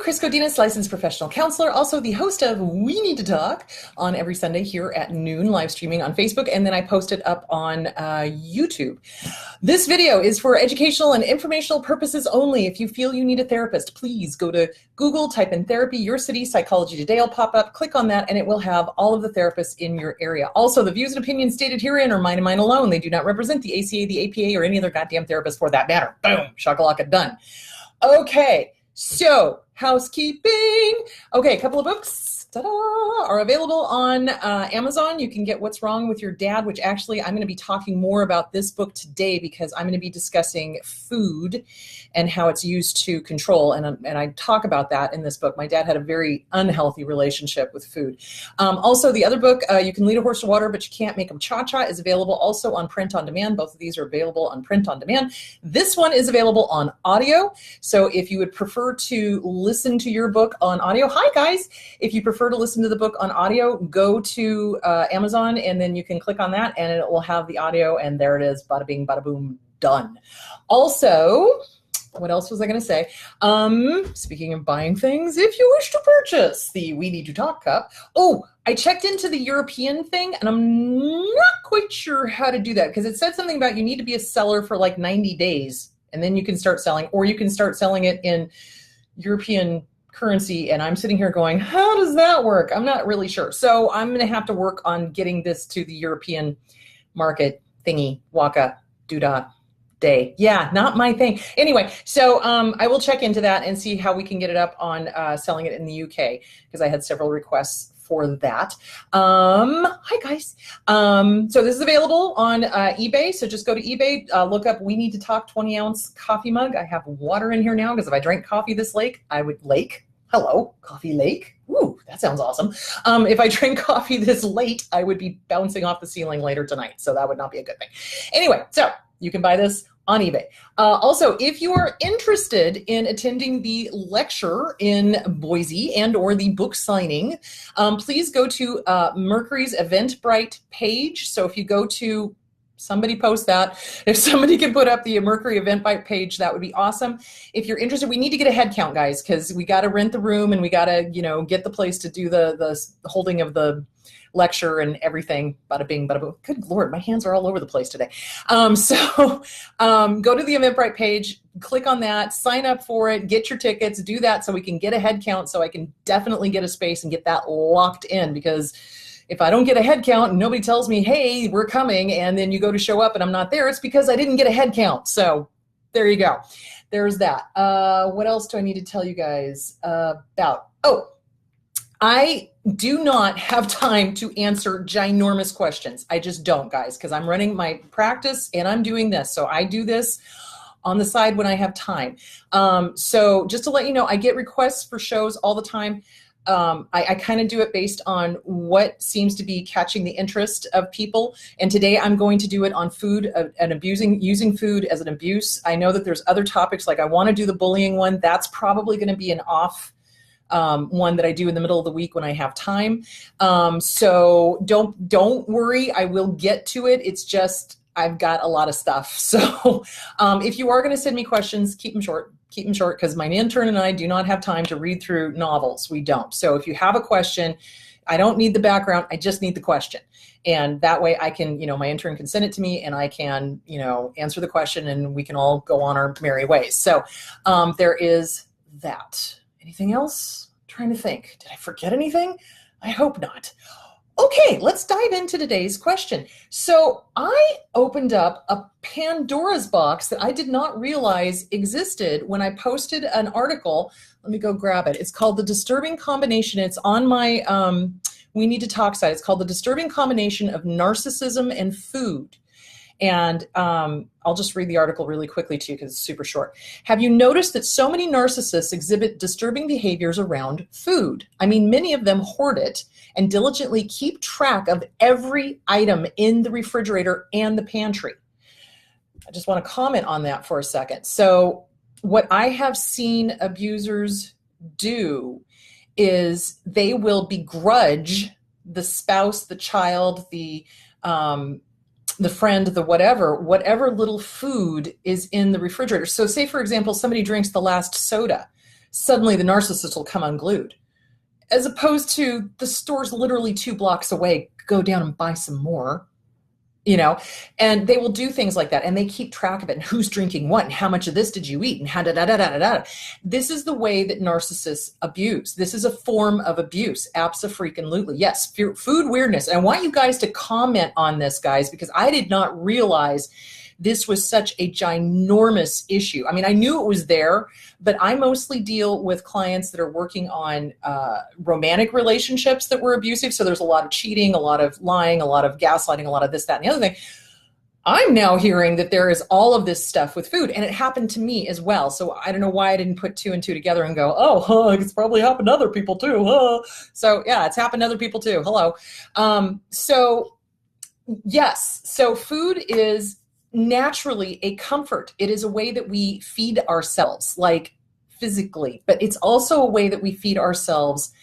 Chris Godinez, licensed professional counselor, also the host of We Need to Talk on every Sunday here at noon, live streaming on Facebook, and then I post it up on YouTube. This video is for educational and informational purposes only. If you feel you need a therapist, please go to Google, type in therapy, your city, Psychology Today will pop up, click on that, and it will have all of the therapists in your area. Also, the views and opinions stated herein are mine and mine alone. They do not represent the ACA, the APA, or any other goddamn therapist for that matter. Boom, shakalaka, done. Okay, so housekeeping. Okay, a couple of books are available on Amazon. You can get What's Wrong with Your Dad, which actually I'm going to be talking more about this book today because I'm going to be discussing food and how it's used to control. And I talk about that in this book. My dad had a very unhealthy relationship with food. Also, the other book, You Can Lead a Horse to Water, but You Can't Make Him Cha-Cha, is available also on print on demand. Both of these are available on print on demand. This one is available on audio. So if you would prefer to listen to your book on audio, hi guys. If you prefer to listen to the book on audio, go to Amazon and then you can click on that and it will have the audio and there it is, bada bing, bada boom, done. Also, what else was I going to say? Speaking of buying things, if you wish to purchase the We Need to Talk cup. Oh, I checked into the European thing and I'm not quite sure how to do that because it said something about you need to be a seller for like 90 days and then you can start selling, or you can start selling it in European currency. And I'm sitting here going, how does that work? I'm not really sure. So I'm going to have to work on getting this to the European market thingy, waka, doodah. Day. Yeah, not my thing. Anyway, so I will check into that and see how we can get it up on selling it in the UK because I had several requests for that. Hi guys. So this is available on eBay. So just go to eBay, look up We Need to Talk 20-ounce coffee mug. I have water in here now because if I drank coffee this late, I would hello, coffee lake. Ooh, that sounds awesome. If I drink coffee this late, I would be bouncing off the ceiling later tonight. So that would not be a good thing. Anyway, so you can buy this on eBay. Also, if you are interested in attending the lecture in Boise and or the book signing, please go to Mercury's Eventbrite page. So if you go to, somebody post that. If somebody can put up the Mercury Eventbrite page, that would be awesome. If you're interested, we need to get a head count, guys, because we got to rent the room and we got to, get the place to do the holding of the lecture and everything. Bada bing, bada boom. Good Lord, my hands are all over the place today. So go to the Eventbrite page, click on that, sign up for it, get your tickets, do that so we can get a head count so I can definitely get a space and get that locked in because if I don't get a head count and nobody tells me, hey, we're coming, and then you go to show up and I'm not there, it's because I didn't get a head count. So there you go. There's that. What else do I need to tell you guys about? Oh, I do not have time to answer ginormous questions. I just don't, guys, because I'm running my practice and I'm doing this. So I do this on the side when I have time. So just to let you know, I get requests for shows all the time. I kind of do it based on what seems to be catching the interest of people. And today I'm going to do it on food and using food as an abuse. I know that there's other topics, like I want to do the bullying one. That's probably going to be an off one that I do in the middle of the week when I have time. So don't worry, I will get to it. It's just, I've got a lot of stuff. So if you are going to send me questions, keep them short because my intern and I do not have time to read through novels. We don't. So if you have a question, I don't need the background. I just need the question. And that way I can, my intern can send it to me and I can, answer the question and we can all go on our merry ways. So there is that. Anything else? I'm trying to think. Did I forget anything? I hope not. Okay, let's dive into today's question. So I opened up a Pandora's box that I did not realize existed when I posted an article. Let me go grab it. It's called The Disturbing Combination. It's on my We Need to Talk site. It's called The Disturbing Combination of Narcissism and Food. And I'll just read the article really quickly to you because it's super short. Have you noticed that so many narcissists exhibit disturbing behaviors around food? I mean, many of them hoard it and diligently keep track of every item in the refrigerator and the pantry. I just want to comment on that for a second. So what I have seen abusers do is they will begrudge the spouse, the child, the friend, the whatever little food is in the refrigerator. So say, for example, somebody drinks the last soda. suddenly the narcissist will come unglued. As opposed to the store's literally 2 blocks away, go down and buy some more, and they will do things like that, and they keep track of it, and who's drinking what, and how much of this did you eat, and how da. This is the way that narcissists abuse. This is a form of abuse, abso-freaking-lutely. Yes, food weirdness. And I want you guys to comment on this, guys, because I did not realize this was such a ginormous issue. I mean, I knew it was there, but I mostly deal with clients that are working on romantic relationships that were abusive. So there's a lot of cheating, a lot of lying, a lot of gaslighting, a lot of this, that, and the other thing. I'm now hearing that there is all of this stuff with food, and it happened to me as well. So I don't know why I didn't put 2 and 2 together and go, it's probably happened to other people too. So yeah, it's happened to other people too. Hello. So yes, so food is naturally a comfort. It is a way that we feed ourselves, like physically, but it's also a way that we feed ourselves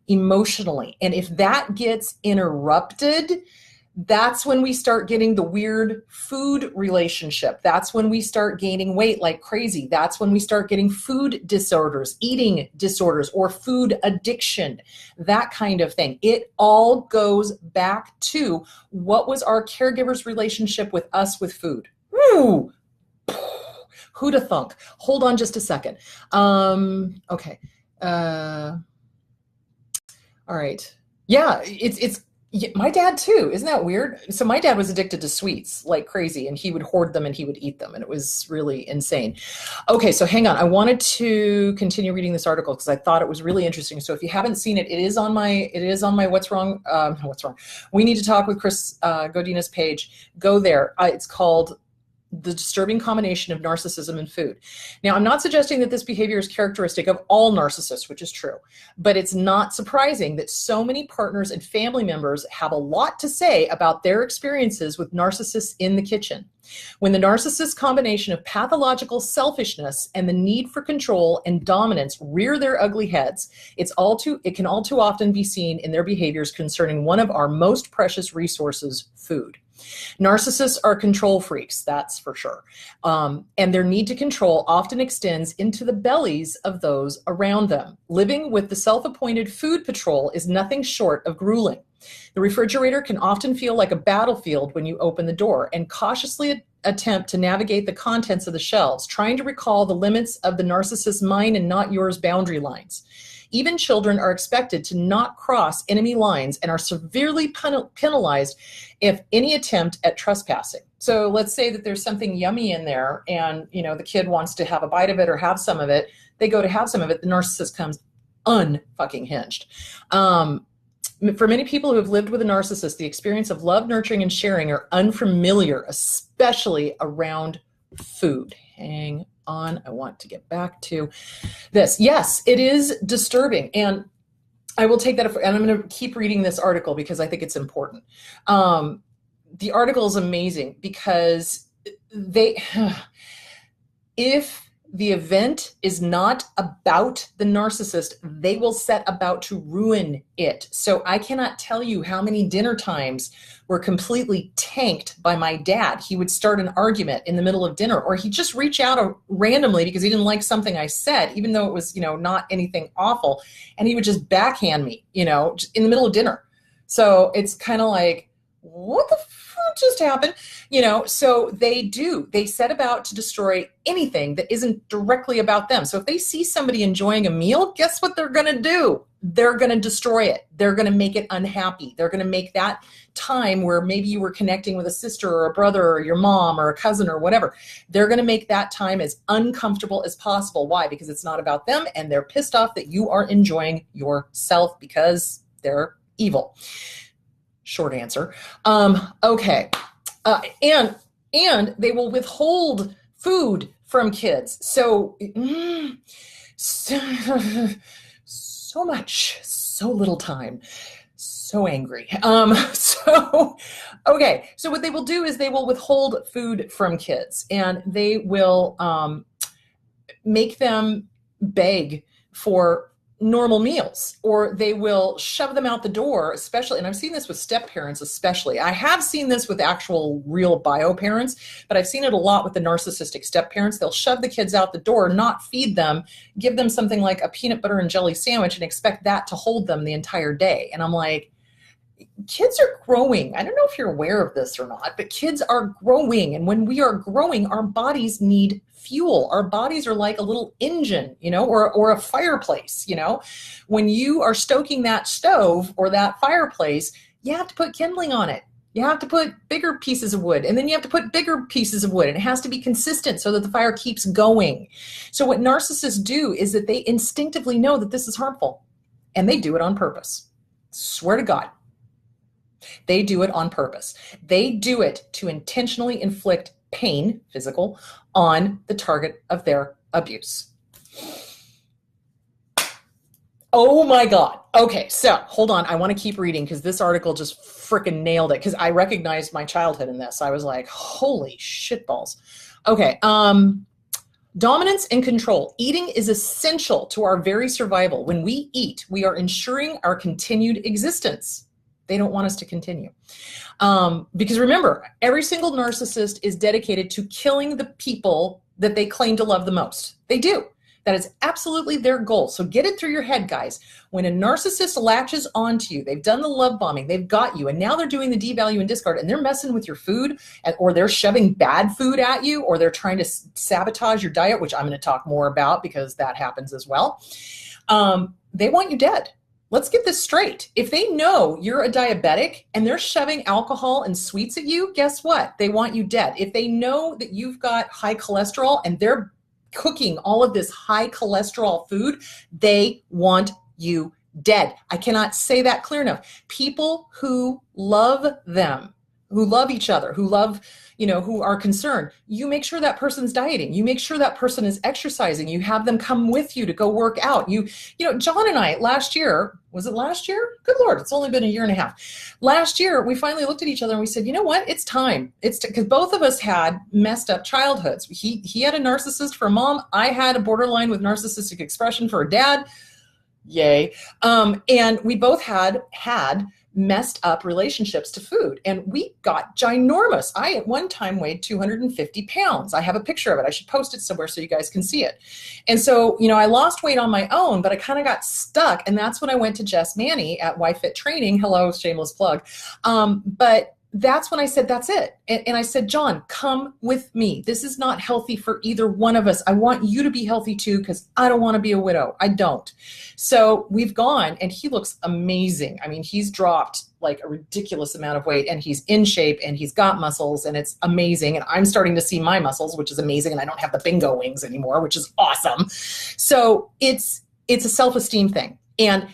emotionally. And if that gets interrupted, that's when we start getting the weird food relationship. That's when we start gaining weight like crazy. That's when we start getting food disorders, eating disorders, or food addiction, that kind of thing. It all goes back to what was our caregiver's relationship with us with food. Woo! Who'da thunk? Hold on just a second. Okay. All right. Yeah, it's my dad too. Isn't that weird? So my dad was addicted to sweets like crazy, and he would hoard them and he would eat them, and it was really insane. Okay, so hang on. I wanted to continue reading this article because I thought it was really interesting. So if you haven't seen it, it is on my What's Wrong? We Need to Talk with Chris Godina's page. Go there. It's called The Disturbing Combination of Narcissism and Food. Now, I'm not suggesting that this behavior is characteristic of all narcissists, which is true, but it's not surprising that so many partners and family members have a lot to say about their experiences with narcissists in the kitchen. When the narcissist combination of pathological selfishness and the need for control and dominance rear their ugly heads, it can all too often be seen in their behaviors concerning one of our most precious resources, food. Narcissists are control freaks, that's for sure. And their need to control often extends into the bellies of those around them. Living with the self-appointed food patrol is nothing short of grueling. The refrigerator can often feel like a battlefield when you open the door and cautiously attempt to navigate the contents of the shelves, trying to recall the limits of the narcissist's mine and not yours boundary lines. Even children are expected to not cross enemy lines and are severely penalized if any attempt at trespassing. So let's say that there's something yummy in there and, the kid wants to have a bite of it or have some of it. They go to have some of it. The narcissist comes unfucking hinged. For many people who have lived with a narcissist, the experience of love, nurturing, and sharing are unfamiliar, especially around food. Hang on, I want to get back to this. Yes, it is disturbing, and I will take that, and I'm going to keep reading this article because I think it's important. The article is amazing because if the event is not about the narcissist, they will set about to ruin it. So I cannot tell you how many dinner times were completely tanked by my dad. He would start an argument in the middle of dinner, or he'd just reach out randomly because he didn't like something I said, even though it was, not anything awful. And he would just backhand me, in the middle of dinner. So it's kind of like, what the fuck just happened? So they set about to destroy anything that isn't directly about them. So if they see somebody enjoying a meal, guess what they're going to do? They're going to destroy it. They're going to make it unhappy. They're going to make that time where maybe you were connecting with a sister or a brother or your mom or a cousin or whatever. They're going to make that time as uncomfortable as possible. Why? Because it's not about them, and they're pissed off that you are enjoying yourself because they're evil. Short answer. Okay. And they will withhold food from kids. So much, so little time, so angry. Okay. So what they will do is they will withhold food from kids, and they will make them beg for normal meals, or they will shove them out the door, especially, and I've seen this with step parents especially. I have seen this with actual real bio parents, but I've seen it a lot with the narcissistic step parents. They'll shove the kids out the door, not feed them, give them something like a peanut butter and jelly sandwich and expect that to hold them the entire day. And I'm like, kids are growing. I don't know if you're aware of this or not, but kids are growing. And when we are growing, our bodies need fuel. Our bodies are like a little engine, or a fireplace, When you are stoking that stove or that fireplace, you have to put kindling on it. You have to put bigger pieces of wood, and then you have to put bigger pieces of wood, and it has to be consistent so that the fire keeps going. So what narcissists do is that they instinctively know that this is harmful, and they do it on purpose. Swear to God. They do it on purpose. They do it to intentionally inflict pain, physical, on the target of their abuse. Oh my God. Okay, so hold on. I want to keep reading because this article just freaking nailed it, because I recognized my childhood in this. I was like, holy shitballs. Okay, dominance and control. Eating is essential to our very survival. When we eat, we are ensuring our continued existence. They don't want us to continue. Because remember, every single narcissist is dedicated to killing the people that they claim to love the most. They do. That is absolutely their goal. So get it through your head, guys. When a narcissist latches onto you, they've done the love bombing, they've got you, and now they're doing the devalue and discard, and they're messing with your food, or they're shoving bad food at you, or they're trying to sabotage your diet, which I'm going to talk more about because that happens as well. They want you dead. Let's get this straight. If they know you're a diabetic and they're shoving alcohol and sweets at you, guess what? They want you dead. If they know that you've got high cholesterol and they're cooking all of this high cholesterol food, they want you dead. I cannot say that clear enough. People who love them, who love each other, who love, who are concerned, you make sure that person's dieting. You make sure that person is exercising. You have them come with you to go work out. John and I last year, was it last year? Good Lord, it's only been a year and a half. Last year, we finally looked at each other and we said, you know what? It's time. Because both of us had messed up childhoods. He had a narcissist for a mom. I had a borderline with narcissistic expression for a dad. Yay. And we both had messed up relationships to food, and we got ginormous. I at one time weighed 250 pounds. I have a picture of it. I should post it somewhere so you guys can see it. And so, I lost weight on my own, but I kind of got stuck. And that's when I went to Jess Manny at YFit Training. Hello, shameless plug. But that's when I said, that's it. And I said, John, come with me. This is not healthy for either one of us. I want you to be healthy too, because I don't want to be a widow. I don't. So we've gone, and he looks amazing. I mean, he's dropped like a ridiculous amount of weight, and he's in shape, and he's got muscles, and it's amazing. And I'm starting to see my muscles, which is amazing. And I don't have the bingo wings anymore, which is awesome. So it's a self-esteem thing. And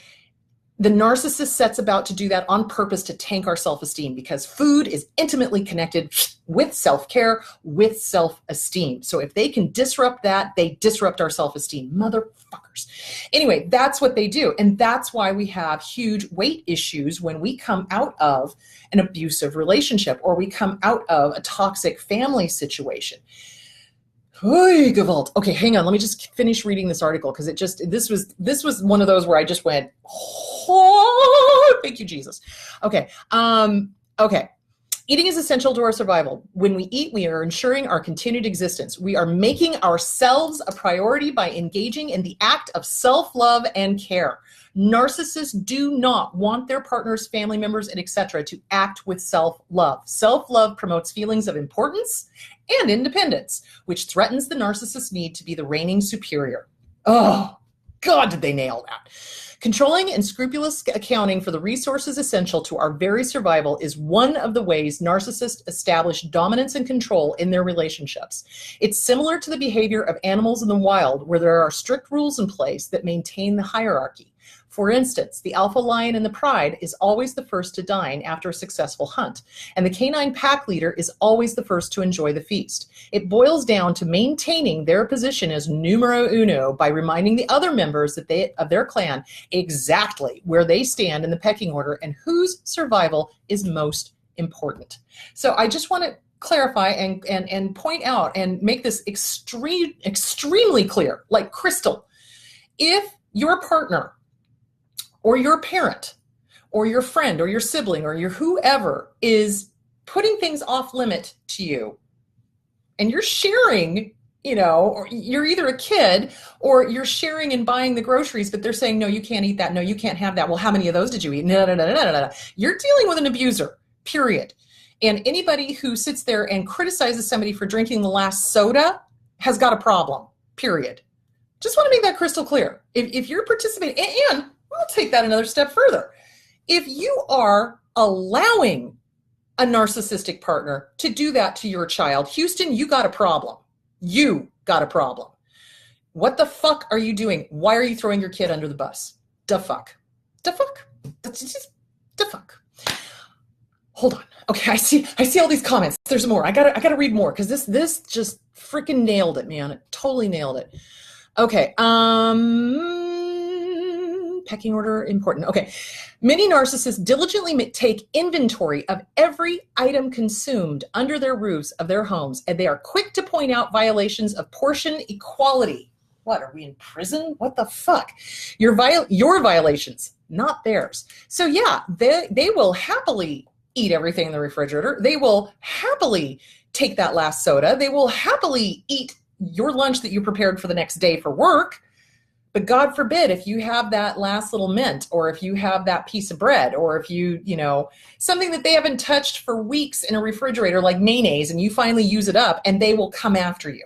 the narcissist sets about to do that on purpose to tank our self-esteem, because food is intimately connected with self-care, with self-esteem. So if they can disrupt that, they disrupt our self-esteem. Motherfuckers. Anyway, that's what they do. And that's why we have huge weight issues when we come out of an abusive relationship, or we come out of a toxic family situation. Oy, Gewalt. Okay, hang on. Let me just finish reading this article, because this was one of those where I just went, oh, thank you, Jesus. Okay. Okay. Eating is essential to our survival. When we eat, we are ensuring our continued existence. We are making ourselves a priority by engaging in the act of self-love and care. Narcissists do not want their partners, family members, and etc. to act with self-love. Self-love promotes feelings of importance and independence, which threatens the narcissist's need to be the reigning superior. Oh, God, did they nail that. Controlling and scrupulous accounting for the resources essential to our very survival is one of the ways narcissists establish dominance and control in their relationships. It's similar to the behavior of animals in the wild, where there are strict rules in place that maintain the hierarchy. For instance, the alpha lion in the pride is always the first to dine after a successful hunt, and the canine pack leader is always the first to enjoy the feast. It boils down to maintaining their position as numero uno by reminding the other members of their clan exactly where they stand in the pecking order and whose survival is most important. So I just want to clarify and point out and make this extremely clear, like crystal. If your partner or your parent or your friend or your sibling or your whoever is putting things off limit to you, and you're sharing, or you're either a kid or you're sharing and buying the groceries, but they're saying, no, you can't eat that. No, you can't have that. Well, how many of those did you eat? No, no, no, no, no, no. You're dealing with an abuser, period. And anybody who sits there and criticizes somebody for drinking the last soda has got a problem, period. Just want to make that crystal clear. If you're participating, and I'll take that another step further. If you are allowing a narcissistic partner to do that to your child, Houston, you got a problem. You got a problem. What the fuck are you doing? Why are you throwing your kid under the bus? Da fuck. Da fuck. That's just da fuck. Hold on. Okay, I see all these comments. There's more. I gotta read more because this just freaking nailed it, man. It totally nailed it. Okay. Pecking order important. Okay. Many narcissists diligently take inventory of every item consumed under their roofs of their homes, and they are quick to point out violations of portion equality. What, are we in prison? What the fuck? Your violations, not theirs. So yeah, they will happily eat everything in the refrigerator. They will happily take that last soda. They will happily eat your lunch that you prepared for the next day for work. But God forbid if you have that last little mint, or if you have that piece of bread, or if you something that they haven't touched for weeks in a refrigerator like mayonnaise, and you finally use it up, and they will come after you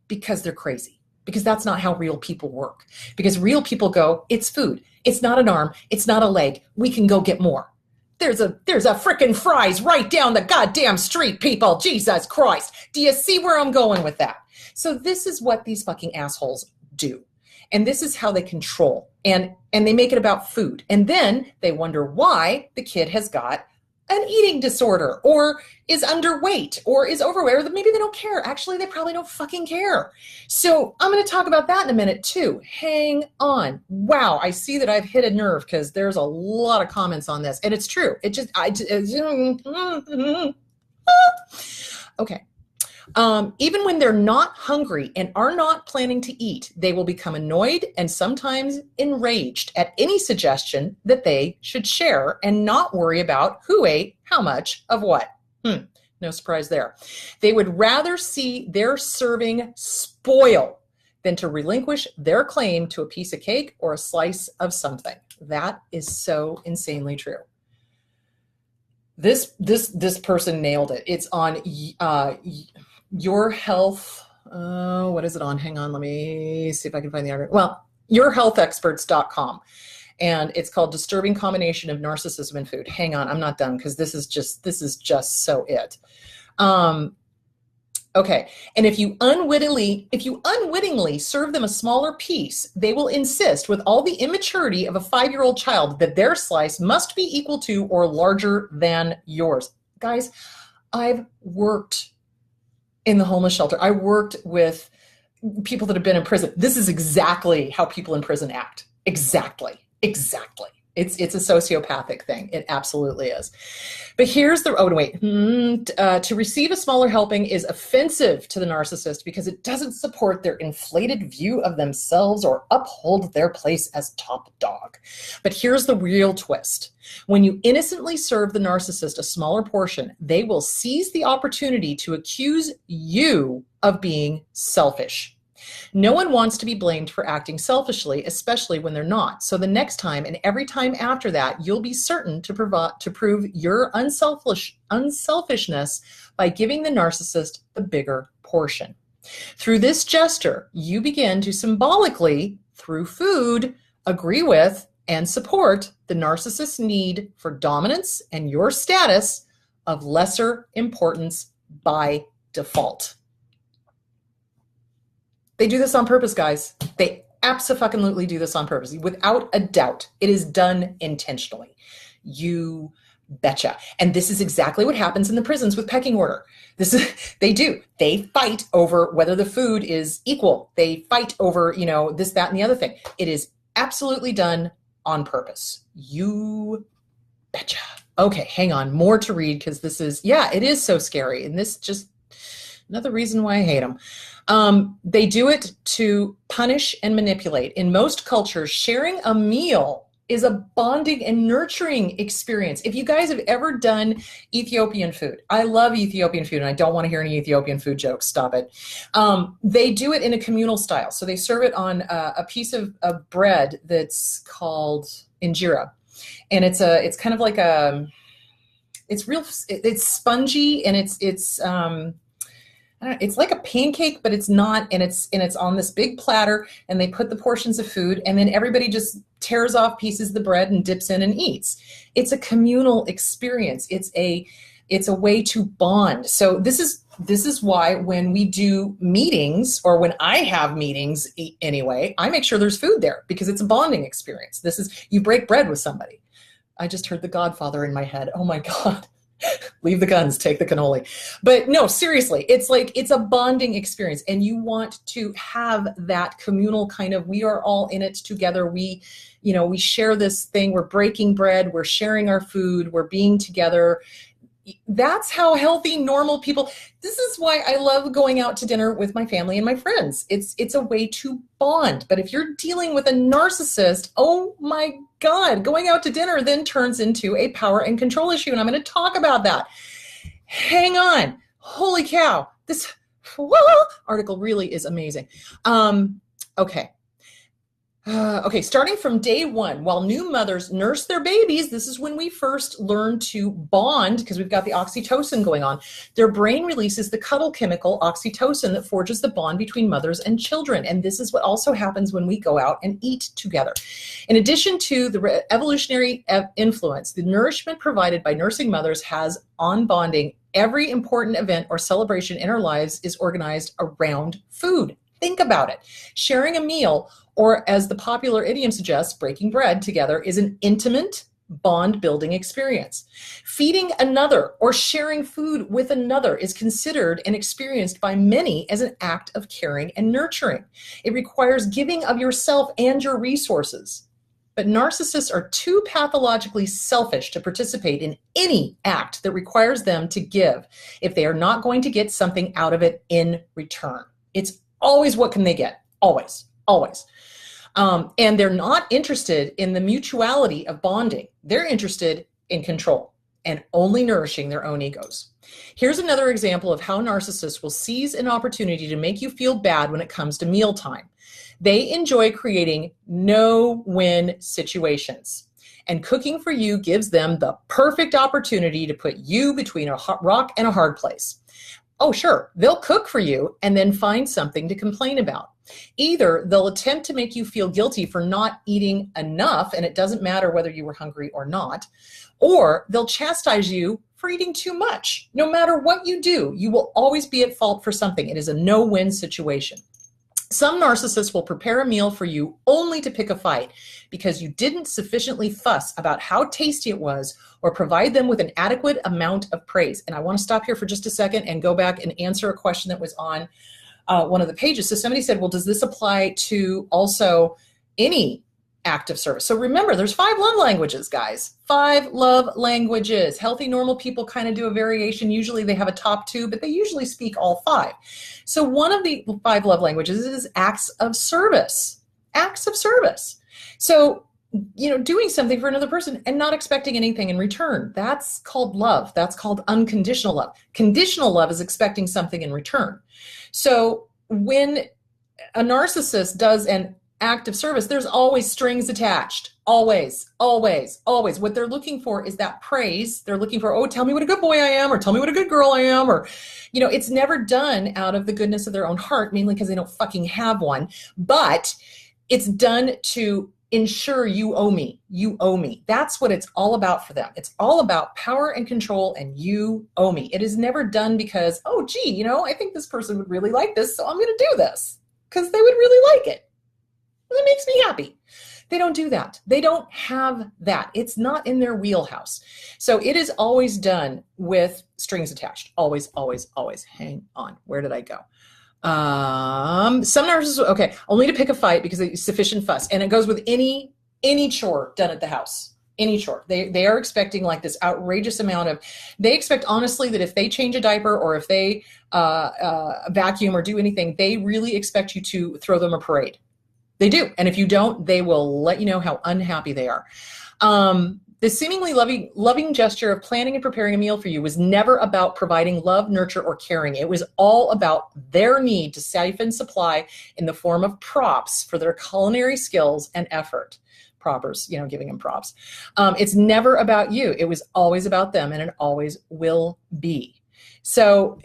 because they're crazy. Because that's not how real people work. Because real people go, it's food. It's not an arm. It's not a leg. We can go get more. There's a frickin' Fry's right down the goddamn street, people. Jesus Christ. Do you see where I'm going with that? So this is what these fucking assholes do. And this is how they control. And they make it about food. And then they wonder why the kid has got an eating disorder, or is underweight, or is overweight, or maybe they don't care. Actually, they probably don't fucking care. So I'm going to talk about that in a minute too. Hang on. Wow, I see that I've hit a nerve because there's a lot of comments on this, and it's true. Okay. Even when they're not hungry and are not planning to eat, they will become annoyed and sometimes enraged at any suggestion that they should share and not worry about who ate how much of what. No surprise there. They would rather see their serving spoil than to relinquish their claim to a piece of cake or a slice of something. That is so insanely true. This person nailed it. It's on Your Health. What is it on? Hang on. Let me see if I can find the article. Well, yourhealthexperts.com. And it's called Disturbing Combination of Narcissism and Food. Hang on. I'm not done because this is just so it. Okay. And if you unwittingly serve them a smaller piece, they will insist with all the immaturity of a 5-year-old child that their slice must be equal to or larger than yours. Guys, I've worked in the homeless shelter. I worked with people that have been in prison. This is exactly how people in prison act. Exactly. It's a sociopathic thing. It absolutely is. But here's the, to receive a smaller helping is offensive to the narcissist because it doesn't support their inflated view of themselves or uphold their place as top dog. But here's the real twist. When you innocently serve the narcissist a smaller portion, they will seize the opportunity to accuse you of being selfish. No one wants to be blamed for acting selfishly, especially when they're not. So the next time and every time after that, you'll be certain to prove your unselfishness by giving the narcissist the bigger portion. Through this gesture, you begin to symbolically, through food, agree with and support the narcissist's need for dominance and your status of lesser importance by default. They do this on purpose, guys. They abso-fucking-lutely do this on purpose. Without a doubt, it is done intentionally. You betcha. And this is exactly what happens in the prisons with pecking order. They do. They fight over whether the food is equal. They fight over, this, that, and the other thing. It is absolutely done on purpose. You betcha. Okay, hang on. More to read because this is, it is so scary. And this just another reason why I hate them. They do it to punish and manipulate. In most cultures, sharing a meal is a bonding and nurturing experience. If you guys have ever done Ethiopian food, I love Ethiopian food, and I don't want to hear any Ethiopian food jokes. Stop it. They do it in a communal style. So they serve it on a piece of bread that's called injera. And it's kind of like it's spongy, and it's I don't know, it's like a pancake, but it's not, and it's on this big platter, and they put the portions of food, and then everybody just tears off pieces of the bread and dips in and eats. It's a communal experience. It's a way to bond. So this is why when we do meetings, or when I have meetings anyway, I make sure there's food there, because it's a bonding experience. You break bread with somebody. I just heard The Godfather in my head. Oh my God. Leave the guns, take the cannoli. But no, seriously, it's a bonding experience, and you want to have that communal kind of, we are all in it together. We share this thing. We're breaking bread. We're sharing our food. We're being together. That's how healthy, normal people. This is why I love going out to dinner with my family and my friends. It's a way to bond. But if you're dealing with a narcissist, oh my God, going out to dinner then turns into a power and control issue. And I'm going to talk about that. Hang on. Holy cow. This article really is amazing. Okay. Okay, starting from day one, while new mothers nurse their babies, this is when we first learn to bond, because we've got the oxytocin going on. Their brain releases the cuddle chemical oxytocin that forges the bond between mothers and children. And this is what also happens when we go out and eat together. In addition to the evolutionary influence, the nourishment provided by nursing mothers has on bonding. Every important event or celebration in our lives is organized around food. Think about it. Sharing a meal, or as the popular idiom suggests, breaking bread together, is an intimate bond-building experience. Feeding another or sharing food with another is considered and experienced by many as an act of caring and nurturing. It requires giving of yourself and your resources. But narcissists are too pathologically selfish to participate in any act that requires them to give if they are not going to get something out of it in return. It's always, what can they get? Always, always. And they're not interested in the mutuality of bonding. They're interested in control and only nourishing their own egos. Here's another example of how narcissists will seize an opportunity to make you feel bad when it comes to mealtime. They enjoy creating no-win situations. And cooking for you gives them the perfect opportunity to put you between a rock and a hard place. Oh, sure, they'll cook for you and then find something to complain about. Either they'll attempt to make you feel guilty for not eating enough, and it doesn't matter whether you were hungry or not, or they'll chastise you for eating too much. No matter what you do, you will always be at fault for something. It is a no-win situation. Some narcissists will prepare a meal for you only to pick a fight because you didn't sufficiently fuss about how tasty it was or provide them with an adequate amount of praise. And I want to stop here for just a second and go back and answer a question that was on one of the pages. So somebody said, well, does this apply to also any act of service? So remember, there's 5 love languages, guys. 5 love languages. Healthy, normal people kind of do a variation. Usually they have a top 2, but they usually speak all 5. So one of the 5 love languages is acts of service. Acts of service. So, doing something for another person and not expecting anything in return. That's called love. That's called unconditional love. Conditional love is expecting something in return. So when a narcissist does an act of service, there's always strings attached. Always, always, always. What they're looking for is that praise. They're looking for, oh, tell me what a good boy I am, or tell me what a good girl I am, or, it's never done out of the goodness of their own heart, mainly because they don't fucking have one. But it's done to ensure you owe me. You owe me. That's what it's all about for them. It's all about power and control, and you owe me. It is never done because, oh, gee, I think this person would really like this, so I'm going to do this because they would really like it. It makes me happy. They don't do that. They don't have that. It's not in their wheelhouse. So it is always done with strings attached. Always, always, always. Hang on. Where did I go? Some narcissists, okay, only to pick a fight because it's sufficient fuss. And it goes with any chore done at the house. Any chore. They are expecting like this outrageous amount of, they expect honestly that if they change a diaper or if they vacuum or do anything, they really expect you to throw them a parade. They do. And if you don't, they will let you know how unhappy they are. The seemingly loving gesture of planning and preparing a meal for you was never about providing love, nurture, or caring. It was all about their need to siphon supply in the form of props for their culinary skills and effort. Proppers, giving them props. It's never about you. It was always about them, and it always will be. So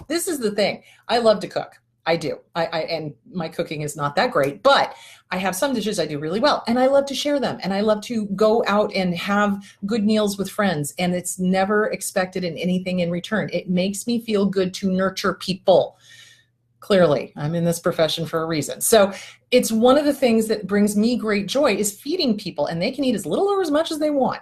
this is the thing. I love to cook. I do. And my cooking is not that great, but I have some dishes I do really well, and I love to share them, and I love to go out and have good meals with friends, and it's never expected in anything in return. It makes me feel good to nurture people. Clearly, I'm in this profession for a reason. So it's one of the things that brings me great joy is feeding people, and they can eat as little or as much as they want.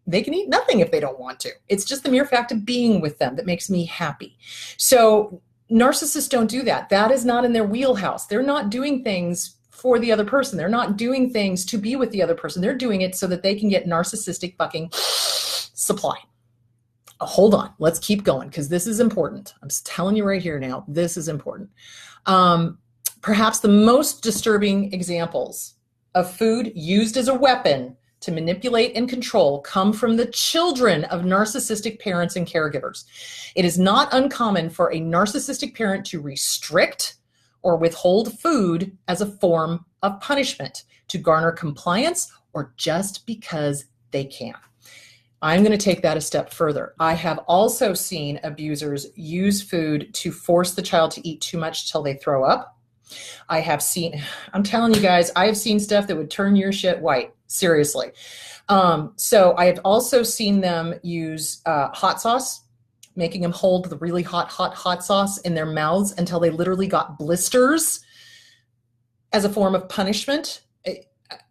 They can eat nothing if they don't want to. It's just the mere fact of being with them that makes me happy. So narcissists don't do that. That is not in their wheelhouse. They're not doing things for the other person. They're not doing things to be with the other person. They're doing it so that they can get narcissistic fucking supply. Hold on. Let's keep going because this is important. I'm just telling you right here now, this is important. Perhaps the most disturbing examples of food used as a weapon to manipulate and control come from the children of narcissistic parents and caregivers. It is not uncommon for a narcissistic parent to restrict or withhold food as a form of punishment to garner compliance or just because they can. I'm going to take that a step further. I have also seen abusers use food to force the child to eat too much till they throw up. I'm telling you guys, I have seen stuff that would turn your shit white. Seriously. So I have also seen them use hot sauce, making them hold the really hot sauce in their mouths until they literally got blisters as a form of punishment.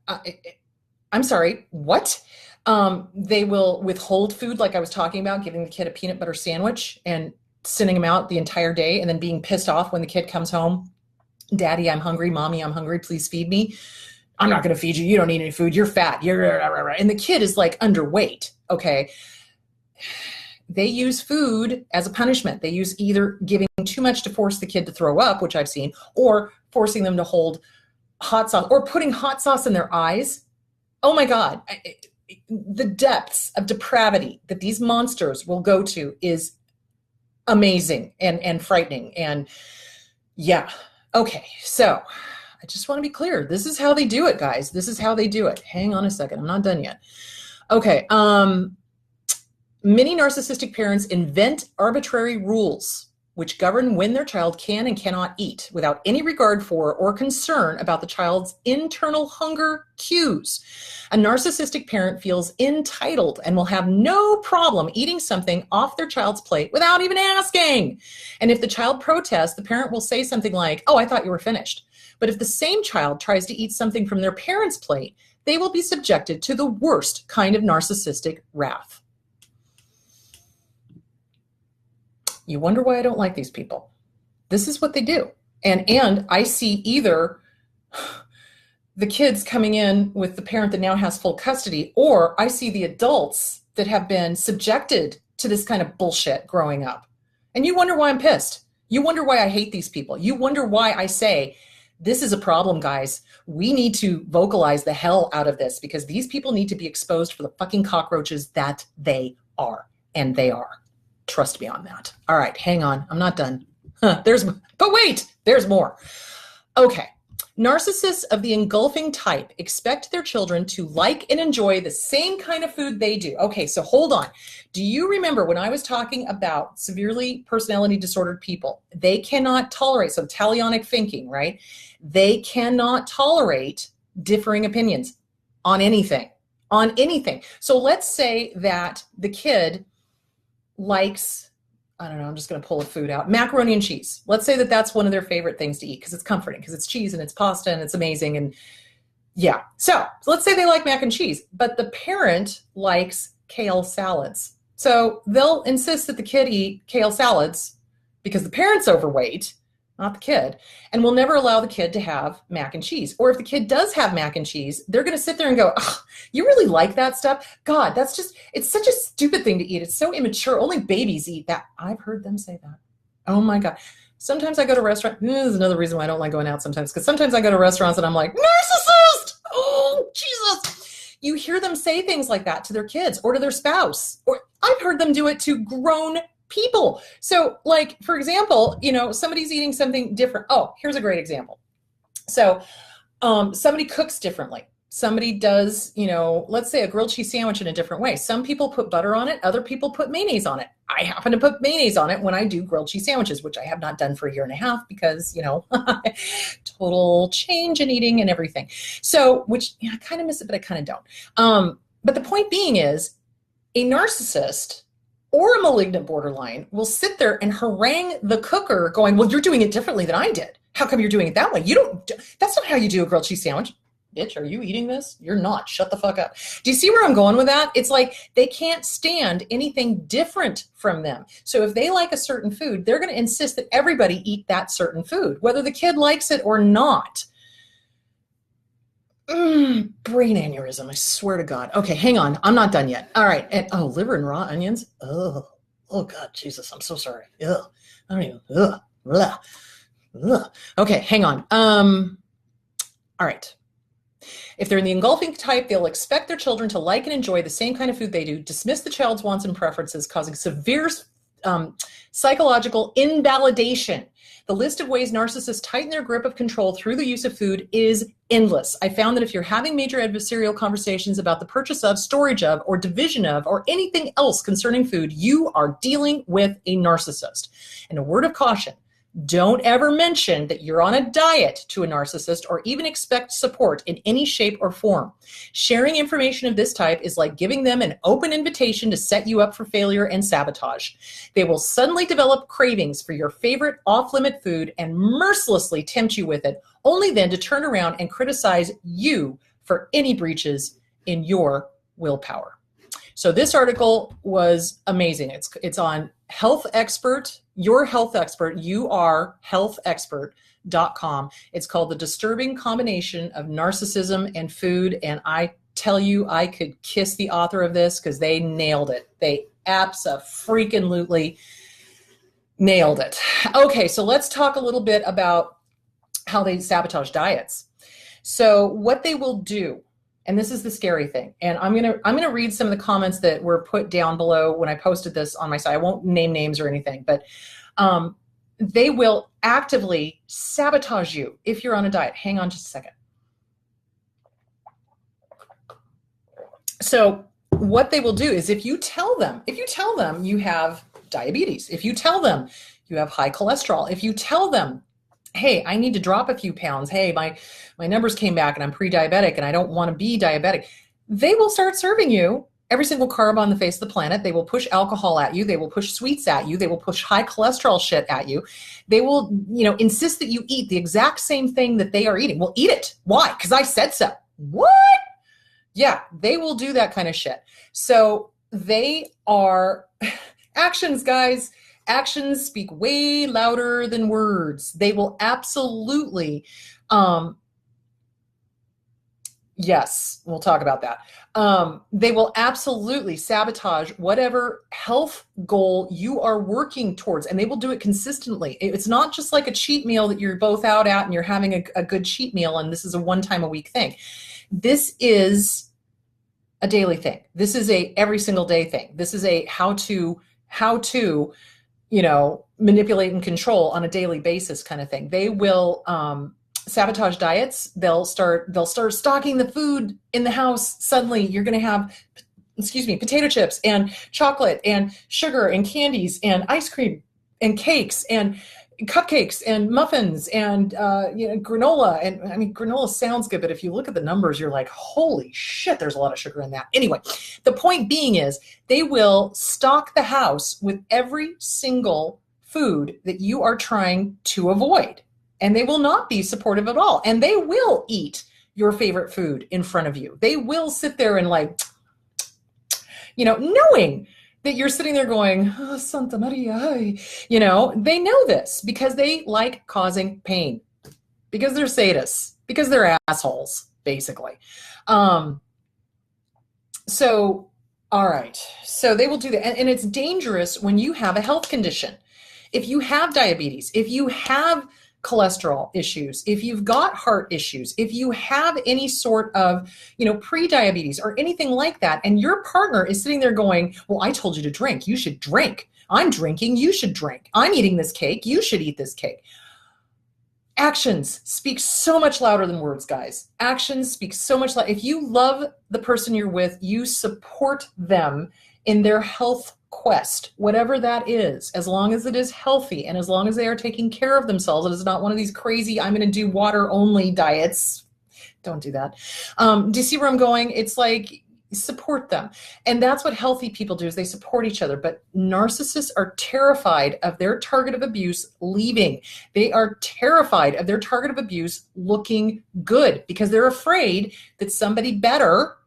I'm sorry, what? They will withhold food like I was talking about, giving the kid a peanut butter sandwich and sending him out the entire day and then being pissed off when the kid comes home. Daddy, I'm hungry. Mommy, I'm hungry. Please feed me. I'm not going to feed you. You don't need any food. You're fat. And the kid is like underweight. Okay. They use food as a punishment. They use either giving too much to force the kid to throw up, which I've seen, or forcing them to hold hot sauce or putting hot sauce in their eyes. Oh my God. The depths of depravity that these monsters will go to is amazing and frightening. And yeah. Okay. So I just want to be clear. This is how they do it, guys. This is how they do it. Hang on a second. I'm not done yet. Okay. Many narcissistic parents invent arbitrary rules which govern when their child can and cannot eat without any regard for or concern about the child's internal hunger cues. A narcissistic parent feels entitled and will have no problem eating something off their child's plate without even asking. And if the child protests, the parent will say something like, "Oh, I thought you were finished." But if the same child tries to eat something from their parent's plate, they will be subjected to the worst kind of narcissistic wrath. You wonder why I don't like these people. This is what they do. And I see either the kids coming in with the parent that now has full custody, or I see the adults that have been subjected to this kind of bullshit growing up. And you wonder why I'm pissed. You wonder why I hate these people. You wonder why I say, this is a problem, guys. We need to vocalize the hell out of this because these people need to be exposed for the fucking cockroaches that they are. And they are. Trust me on that. All right, hang on. I'm not done. But wait, there's more. Okay. Narcissists of the engulfing type expect their children to like and enjoy the same kind of food they do. Okay, so hold on. Do you remember when I was talking about severely personality disordered people? They cannot tolerate, so talionic thinking, right? They cannot tolerate differing opinions on anything, So let's say that the kid likes, I don't know, I'm just going to pull a food out, macaroni and cheese. Let's say that that's one of their favorite things to eat because it's comforting, because it's cheese and it's pasta and it's amazing. And yeah, so let's say they like mac and cheese, but the parent likes kale salads. So they'll insist that the kid eat kale salads because the parent's overweight, not the kid, and will never allow the kid to have mac and cheese. Or if the kid does have mac and cheese, they're going to sit there and go, "Oh, you really like that stuff? God, it's such a stupid thing to eat. It's so immature. Only babies eat that." I've heard them say that. Oh my God. Sometimes I go to restaurants. This is another reason why I don't like going out sometimes, because sometimes I go to restaurants and I'm like, narcissist! Oh, Jesus! You hear them say things like that to their kids or to their spouse. Or I've heard them do it to grown people. So, like, for example, somebody's eating something different. Oh, here's a great example. So somebody cooks differently. Somebody does, let's say a grilled cheese sandwich in a different way. Some people put butter on it. Other people put mayonnaise on it. I happen to put mayonnaise on it when I do grilled cheese sandwiches, which I have not done for a year and a half because, total change in eating and everything. So, which I kind of miss it, but I kind of don't. But the point being is a narcissist or a malignant borderline will sit there and harangue the cooker going, well, you're doing it differently than I did. How come you're doing it that way? That's not how you do a grilled cheese sandwich. Bitch, are you eating this? You're not. Shut the fuck up. Do you see where I'm going with that? It's like they can't stand anything different from them. So if they like a certain food, they're going to insist that everybody eat that certain food, whether the kid likes it or not. Brain aneurysm, I swear to God. Okay, hang on. I'm not done yet. All right. And liver and raw onions. Oh God, Jesus, I'm so sorry. Ugh. I don't even. Ugh. Blah. Ugh. Okay, hang on. All right. If they're in the engulfing type, they'll expect their children to like and enjoy the same kind of food they do, dismiss the child's wants and preferences, causing severe psychological invalidation. The list of ways narcissists tighten their grip of control through the use of food is endless. I found that if you're having major adversarial conversations about the purchase of, storage of, or division of, or anything else concerning food, you are dealing with a narcissist. And a word of caution, don't ever mention that you're on a diet to a narcissist or even expect support in any shape or form. Sharing information of this type is like giving them an open invitation to set you up for failure and sabotage. They will suddenly develop cravings for your favorite off-limit food and mercilessly tempt you with it, only then to turn around and criticize you for any breaches in your willpower. So this article was amazing. It's on Health Expert, Your Health Expert, YourHealthExpert.com. It's called The Disturbing Combination of Narcissism and Food. And I tell you, I could kiss the author of this because they nailed it. They abso-freaking-lutely nailed it. Okay, so let's talk a little bit about how they sabotage diets. So what they will do, and this is the scary thing. And I'm gonna read some of the comments that were put down below when I posted this on my site. I won't name names or anything, but they will actively sabotage you if you're on a diet. Hang on just a second. So what they will do is if you tell them you have diabetes, if you tell them you have high cholesterol, if you tell them, hey, I need to drop a few pounds. Hey, my numbers came back and I'm pre-diabetic and I don't want to be diabetic. They will start serving you every single carb on the face of the planet. They will push alcohol at you. They will push sweets at you. They will push high cholesterol shit at you. They will, insist that you eat the exact same thing that they are eating. Well, eat it. Why? Because I said so. What? Yeah, they will do that kind of shit. So they are actions, guys. Actions speak way louder than words. They will absolutely, yes, we'll talk about that. They will absolutely sabotage whatever health goal you are working towards, and they will do it consistently. It's not just like a cheat meal that you're both out at and you're having a good cheat meal and this is a one-time-a-week thing. This is a daily thing. This is a every single day thing. This is a how to manipulate and control on a daily basis kind of thing. They will sabotage diets. They'll start stocking the food in the house. Suddenly you're going to have, potato chips and chocolate and sugar and candies and ice cream and cakes and cupcakes and muffins and granola. And I mean, granola sounds good, but if you look at the numbers, you're like, holy shit, there's a lot of sugar in that. Anyway, the point being is they will stock the house with every single food that you are trying to avoid. And they will not be supportive at all. And they will eat your favorite food in front of you. They will sit there and knowing that you're sitting there going, oh, Santa Maria, they know this because they like causing pain, because they're sadists, because they're assholes, basically. So, all right. So they will do that. And it's dangerous when you have a health condition. If you have diabetes, if you have cholesterol issues, if you've got heart issues, if you have any sort of, pre-diabetes or anything like that, and your partner is sitting there going, well, I told you to drink, you should drink. I'm drinking, you should drink. I'm eating this cake, you should eat this cake. Actions speak so much louder than words, guys. Actions speak so much louder. If you love the person you're with, you support them in their health quest, whatever that is, as long as it is healthy and as long as they are taking care of themselves. It is not one of these crazy, I'm going to do water only diets. Don't do that. Do you see where I'm going? It's like, support them. And that's what healthy people do, is they support each other. But narcissists are terrified of their target of abuse leaving. They are terrified of their target of abuse looking good, because they're afraid that somebody better,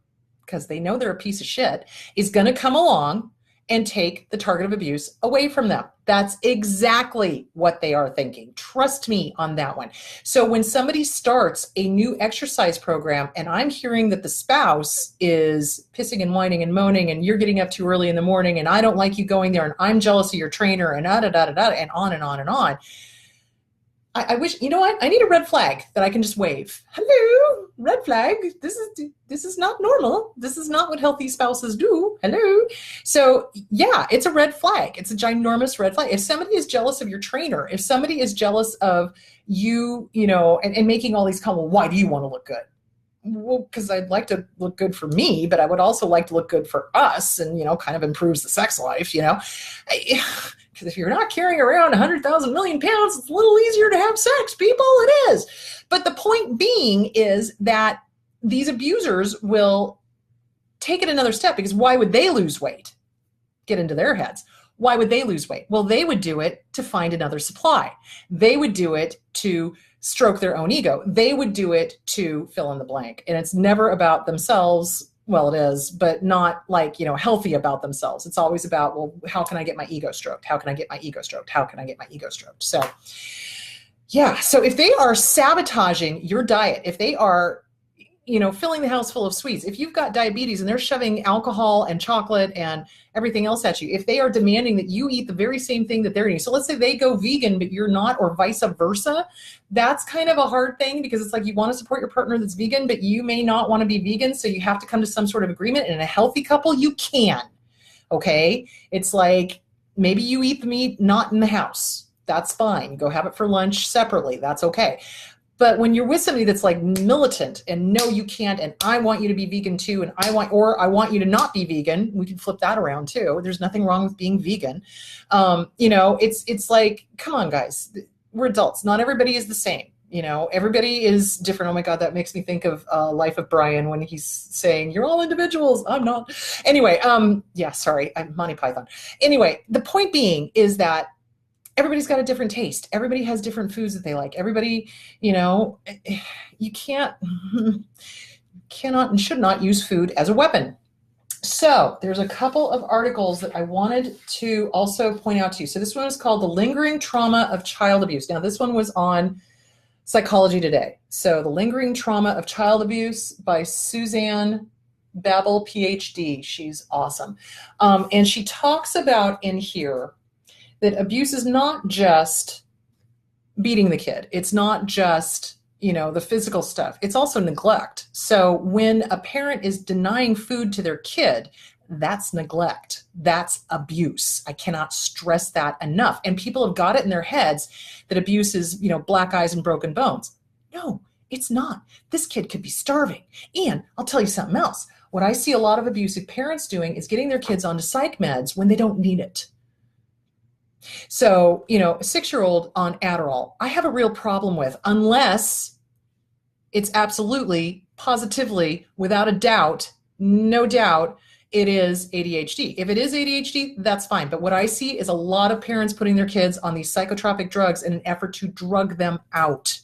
because they know they're a piece of shit, is going to come along and take the target of abuse away from them. That's exactly what they are thinking. Trust me on that one. So when somebody starts a new exercise program and I'm hearing that the spouse is pissing and whining and moaning and you're getting up too early in the morning and I don't like you going there and I'm jealous of your trainer and and on and on and on. I wish, you know what? I need a red flag that I can just wave. Hello, red flag. This is not normal. This is not what healthy spouses do. Hello. So yeah, it's a red flag. It's a ginormous red flag. If somebody is jealous of your trainer, if somebody is jealous of you, and making all these comments, well, why do you want to look good? Well, because I'd like to look good for me, but I would also like to look good for us, and, kind of improves the sex life, Because if you're not carrying around 100,000 million pounds, it's a little easier to have sex, people. It is. But the point being is that these abusers will take it another step, because why would they lose weight? Get into their heads. Why would they lose weight? Well, they would do it to find another supply. They would do it to stroke their own ego. They would do it to fill in the blank. And it's never about themselves. Well, it is, but not like, healthy about themselves. It's always about, well, how can I get my ego stroked? How can I get my ego stroked? How can I get my ego stroked? So yeah. So if they are sabotaging your diet, if they are, filling the house full of sweets, if you've got diabetes and they're shoving alcohol and chocolate and everything else at you, if they are demanding that you eat the very same thing that they're eating. So let's say they go vegan, but you're not, or vice versa. That's kind of a hard thing, because it's like you want to support your partner that's vegan, but you may not want to be vegan. So you have to come to some sort of agreement. And in a healthy couple, you can. Okay. It's like, maybe you eat the meat not in the house. That's fine. Go have it for lunch separately. That's okay. But when you're with somebody that's like militant and no, you can't, and I want you to be vegan too, and I want you to not be vegan, we can flip that around too. There's nothing wrong with being vegan. It's like, come on, guys, we're adults. Not everybody is the same. Everybody is different. Oh my God, that makes me think of Life of Brian when he's saying, you're all individuals. I'm not. Anyway, sorry, I'm Monty Python. Anyway, the point being is that everybody's got a different taste. Everybody has different foods that they like. Everybody, you cannot and should not use food as a weapon. So there's a couple of articles that I wanted to also point out to you. So this one is called The Lingering Trauma of Child Abuse. Now this one was on Psychology Today. So The Lingering Trauma of Child Abuse by Suzanne Babel, PhD. She's awesome. And she talks about in here that abuse is not just beating the kid. It's not just, the physical stuff. It's also neglect. So when a parent is denying food to their kid, that's neglect. That's abuse. I cannot stress that enough. And people have got it in their heads that abuse is, black eyes and broken bones. No, it's not. This kid could be starving. And I'll tell you something else. What I see a lot of abusive parents doing is getting their kids onto psych meds when they don't need it. So, a 6-year-old on Adderall, I have a real problem with, unless it's absolutely, positively, without a doubt, no doubt, it is ADHD. If it is ADHD, that's fine. But what I see is a lot of parents putting their kids on these psychotropic drugs in an effort to drug them out.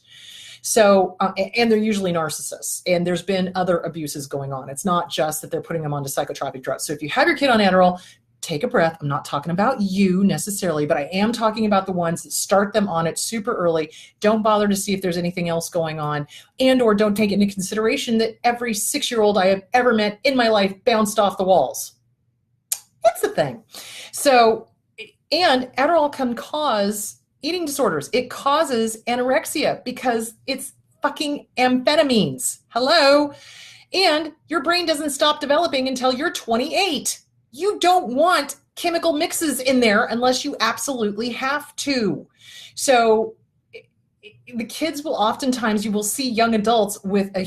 So, and they're usually narcissists, and there's been other abuses going on. It's not just that they're putting them onto psychotropic drugs. So if you have your kid on Adderall, take a breath. I'm not talking about you necessarily, but I am talking about the ones that start them on it super early. Don't bother to see if there's anything else going on, and or don't take into consideration that every 6-year-old I have ever met in my life bounced off the walls. It's the thing. So And Adderall can cause eating disorders. It causes anorexia because it's fucking amphetamines. Hello? And your brain doesn't stop developing until you're 28. You don't want chemical mixes in there unless you absolutely have to. So the kids will oftentimes, you will see young adults with a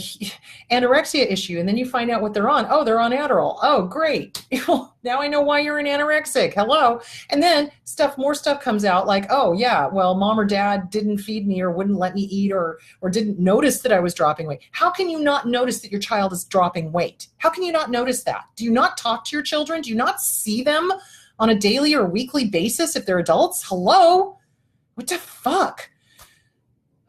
anorexia issue, and then you find out what they're on. Oh, they're on Adderall. Oh, great. Now I know why you're an anorexic. Hello. And then more stuff comes out like, oh yeah, well, mom or dad didn't feed me or wouldn't let me eat or didn't notice that I was dropping weight. How can you not notice that your child is dropping weight? How can you not notice that? Do you not talk to your children? Do you not see them on a daily or weekly basis if they're adults? Hello? What the fuck?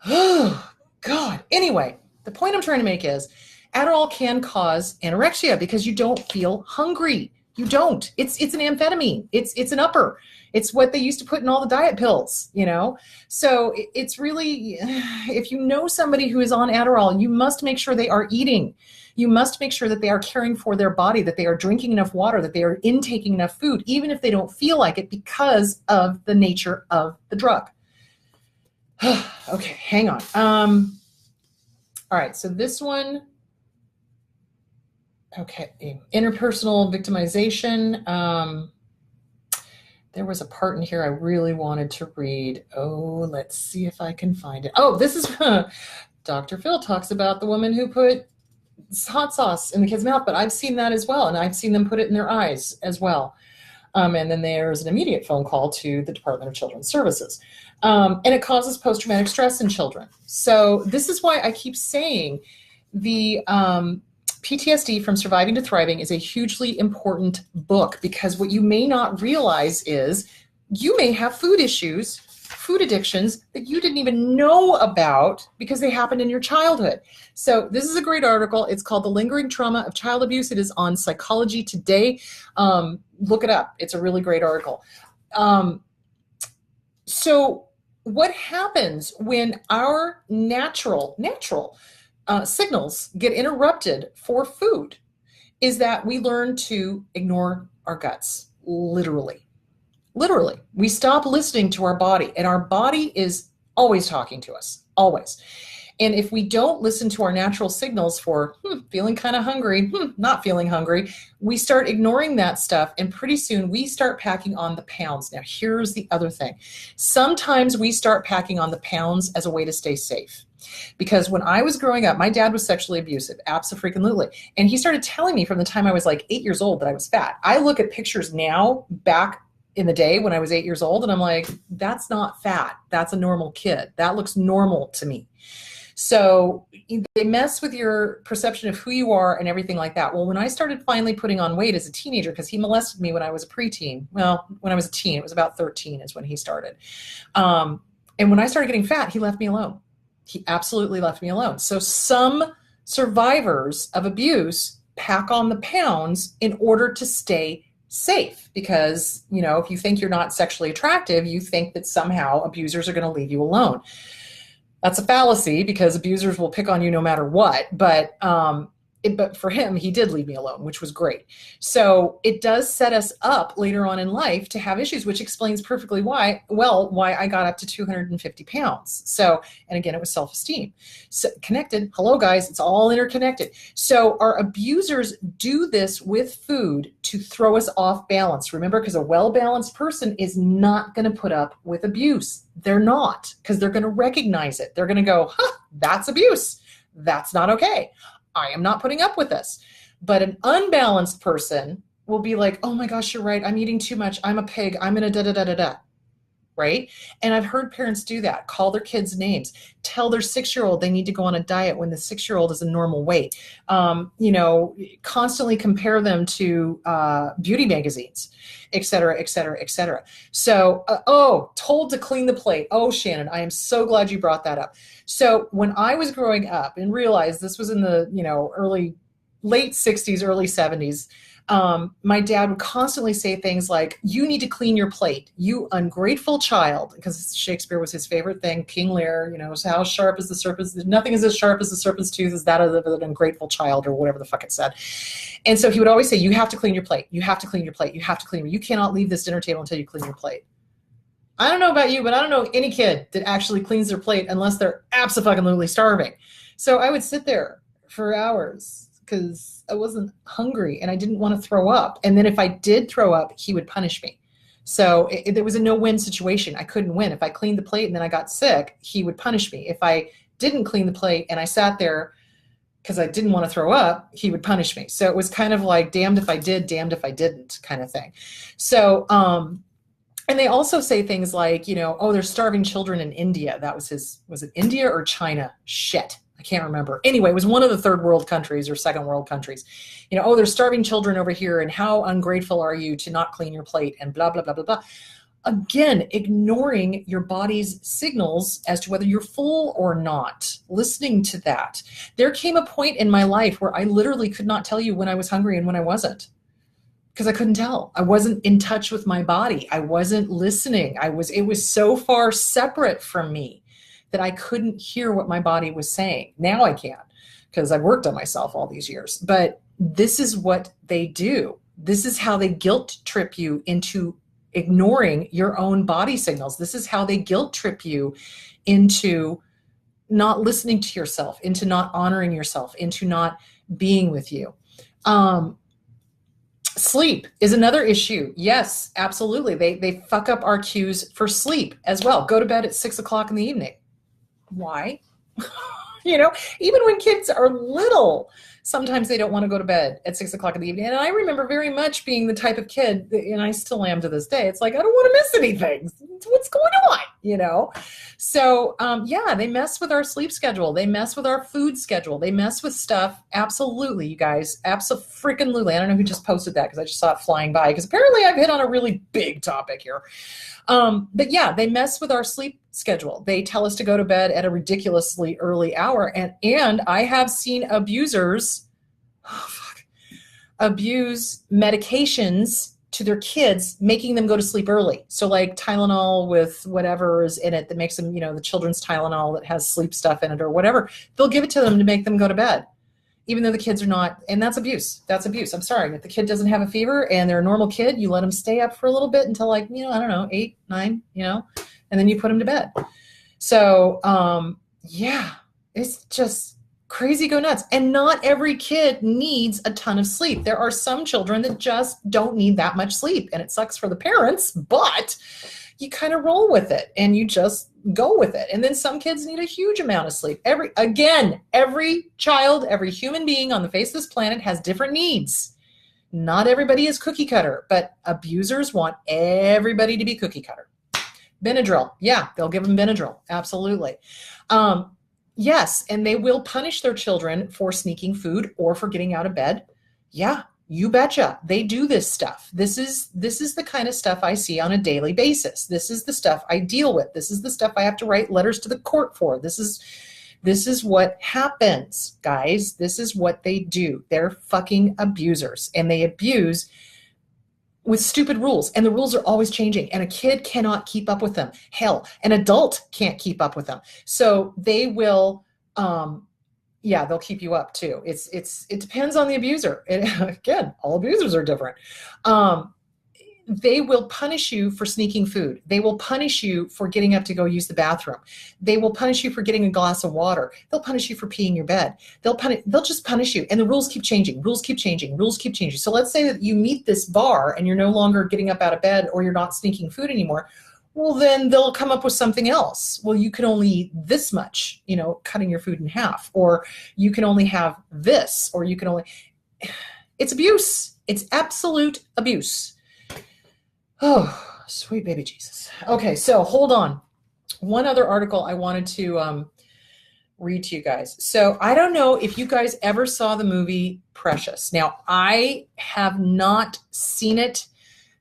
Oh, God. Anyway, the point I'm trying to make is Adderall can cause anorexia because you don't feel hungry. You don't. It's an amphetamine. It's an upper. It's what they used to put in all the diet pills, you know? So it's really, if you know somebody who is on Adderall, you must make sure they are eating. You must make sure that they are caring for their body, that they are drinking enough water, that they are intaking enough food, even if they don't feel like it because of the nature of the drug. Okay, hang on. All right, so this one, okay, interpersonal victimization. There was a part in here I really wanted to read. Oh, let's see if I can find it. Oh, this is Dr. Phil talks about the woman who put hot sauce in the kid's mouth, but I've seen that as well, and I've seen them put it in their eyes as well. And then there's an immediate phone call to the Department of Children's Services. And it causes post-traumatic stress in children. So this is why I keep saying the PTSD from Surviving to Thriving is a hugely important book, because what you may not realize is you may have food issues, food addictions that you didn't even know about because they happened in your childhood. So this is a great article. It's called The Lingering Trauma of Child Abuse. It is on Psychology Today. Look it up. It's a really great article. So what happens when our natural signals get interrupted for food is that we learn to ignore our guts, literally. Literally, we stop listening to our body, and our body is always talking to us, always. And if we don't listen to our natural signals for feeling kind of hungry, not feeling hungry, we start ignoring that stuff, and pretty soon we start packing on the pounds. Now, here's the other thing. Sometimes we start packing on the pounds as a way to stay safe. Because when I was growing up, my dad was sexually abusive, abso-freaking-lutely. And he started telling me from the time I was like 8 years old that I was fat. I look at pictures now back in the day when I was 8 years old, and I'm like, that's not fat. That's a normal kid. That looks normal to me. So they mess with your perception of who you are and everything like that. Well, when I started finally putting on weight as a teenager, because he molested me when I was a preteen. Well, when I was a teen, it was about 13 is when he started. And when I started getting fat, he left me alone. He absolutely left me alone. So some survivors of abuse pack on the pounds in order to stay safe, because, you know, if you think you're not sexually attractive, you think that somehow abusers are going to leave you alone. That's a fallacy, because abusers will pick on you no matter what. But for him, he did leave me alone, which was great. So it does set us up later on in life to have issues, which explains perfectly why I got up to 250 pounds. So, and again, it was self-esteem. So connected. Hello, guys. It's all interconnected. So our abusers do this with food to throw us off balance. Remember, because a well-balanced person is not going to put up with abuse. They're not, because they're going to recognize it. They're going to go, that's abuse. That's not okay. I am not putting up with this. But an unbalanced person will be like, oh my gosh, you're right. I'm eating too much. I'm a pig. I'm in a da-da-da-da-da. Right? And I've heard parents do that. Call their kids names. Tell their 6-year-old they need to go on a diet when the 6-year-old is a normal weight. Constantly compare them to beauty magazines, et cetera, et cetera, et cetera. So, told to clean the plate. Oh, Shannon, I am so glad you brought that up. So when I was growing up and realized this was in the, late 60s, early 70s, my dad would constantly say things like, you need to clean your plate, you ungrateful child, because Shakespeare was his favorite thing, King Lear, how sharp is the serpent's, nothing is as sharp as the serpent's tooth as that of an ungrateful child, or whatever the fuck it said. And so he would always say, you have to clean your plate, you have to clean your plate, you have to clean, you cannot leave this dinner table until you clean your plate. I don't know about you, but I don't know any kid that actually cleans their plate unless they're absolutely starving. So I would sit there for hours because I wasn't hungry and I didn't want to throw up. And then if I did throw up, he would punish me. So there was a no-win situation. I couldn't win. If I cleaned the plate and then I got sick, he would punish me. If I didn't clean the plate and I sat there because I didn't want to throw up, he would punish me. So it was kind of like damned if I did, damned if I didn't kind of thing. So, and they also say things like, oh, there's starving children in India. That was was it India or China? Shit. I can't remember. Anyway, it was one of the third world countries or second world countries. Oh, there's starving children over here and how ungrateful are you to not clean your plate and blah, blah, blah, blah, blah. Again, ignoring your body's signals as to whether you're full or not, listening to that. There came a point in my life where I literally could not tell you when I was hungry and when I wasn't, because I couldn't tell. I wasn't in touch with my body. I wasn't listening. It was so far separate from me that I couldn't hear what my body was saying. Now I can, because I've worked on myself all these years. But this is what they do. This is how they guilt trip you into ignoring your own body signals. This is how they guilt trip you into not listening to yourself, into not honoring yourself, into not being with you. Sleep is another issue. Yes, absolutely. They fuck up our cues for sleep as well. Go to bed at 6 o'clock in the evening. Why? Even when kids are little, sometimes they don't want to go to bed at 6 o'clock in the evening. And I remember very much being the type of kid, and I still am to this day. It's like, I don't want to miss anything. What's going on? So they mess with our sleep schedule. They mess with our food schedule. They mess with stuff. Absolutely, you guys. Absolutely. I don't know who just posted that because I just saw it flying by, because apparently I've hit on a really big topic here. But yeah, they mess with our sleep schedule. They tell us to go to bed at a ridiculously early hour. And I have seen abusers abuse medications to their kids, making them go to sleep early. So like Tylenol with whatever is in it that makes them, the children's Tylenol that has sleep stuff in it or whatever, they'll give it to them to make them go to bed, even though the kids are not. And that's abuse. That's abuse. I'm sorry. If the kid doesn't have a fever and they're a normal kid, you let them stay up for a little bit until I don't know, 8, 9, and then you put them to bed. So, it's just crazy go nuts. And not every kid needs a ton of sleep. There are some children that just don't need that much sleep, and it sucks for the parents, but you kind of roll with it and you just go with it. And then some kids need a huge amount of sleep. Every child, every human being on the face of this planet has different needs. Not everybody is cookie cutter, but abusers want everybody to be cookie cutter. Benadryl. Yeah, they'll give them Benadryl. Absolutely. Yes, and they will punish their children for sneaking food or for getting out of bed. Yeah, you betcha. They do this stuff. This is the kind of stuff I see on a daily basis. This is the stuff I deal with. This is the stuff I have to write letters to the court for. This is what happens, guys. This is what they do. They're fucking abusers, and they abuse with stupid rules, and the rules are always changing, and a kid cannot keep up with them. Hell, an adult can't keep up with them. So they will, they'll keep you up too. It depends on the abuser. And again, all abusers are different. They will punish you for sneaking food. They will punish you for getting up to go use the bathroom. They will punish you for getting a glass of water. They'll punish you for peeing your bed. They'll just punish you. And the rules keep changing. Rules keep changing. Rules keep changing. So let's say that you meet this bar and you're no longer getting up out of bed, or you're not sneaking food anymore. Well, then they'll come up with something else. Well, you can only eat this much, cutting your food in half, or you can only have this, or you can only, it's abuse. It's absolute abuse. Oh, sweet baby Jesus. Okay, so hold on. One other article I wanted to read to you guys. So I don't know if you guys ever saw the movie Precious. Now, I have not seen it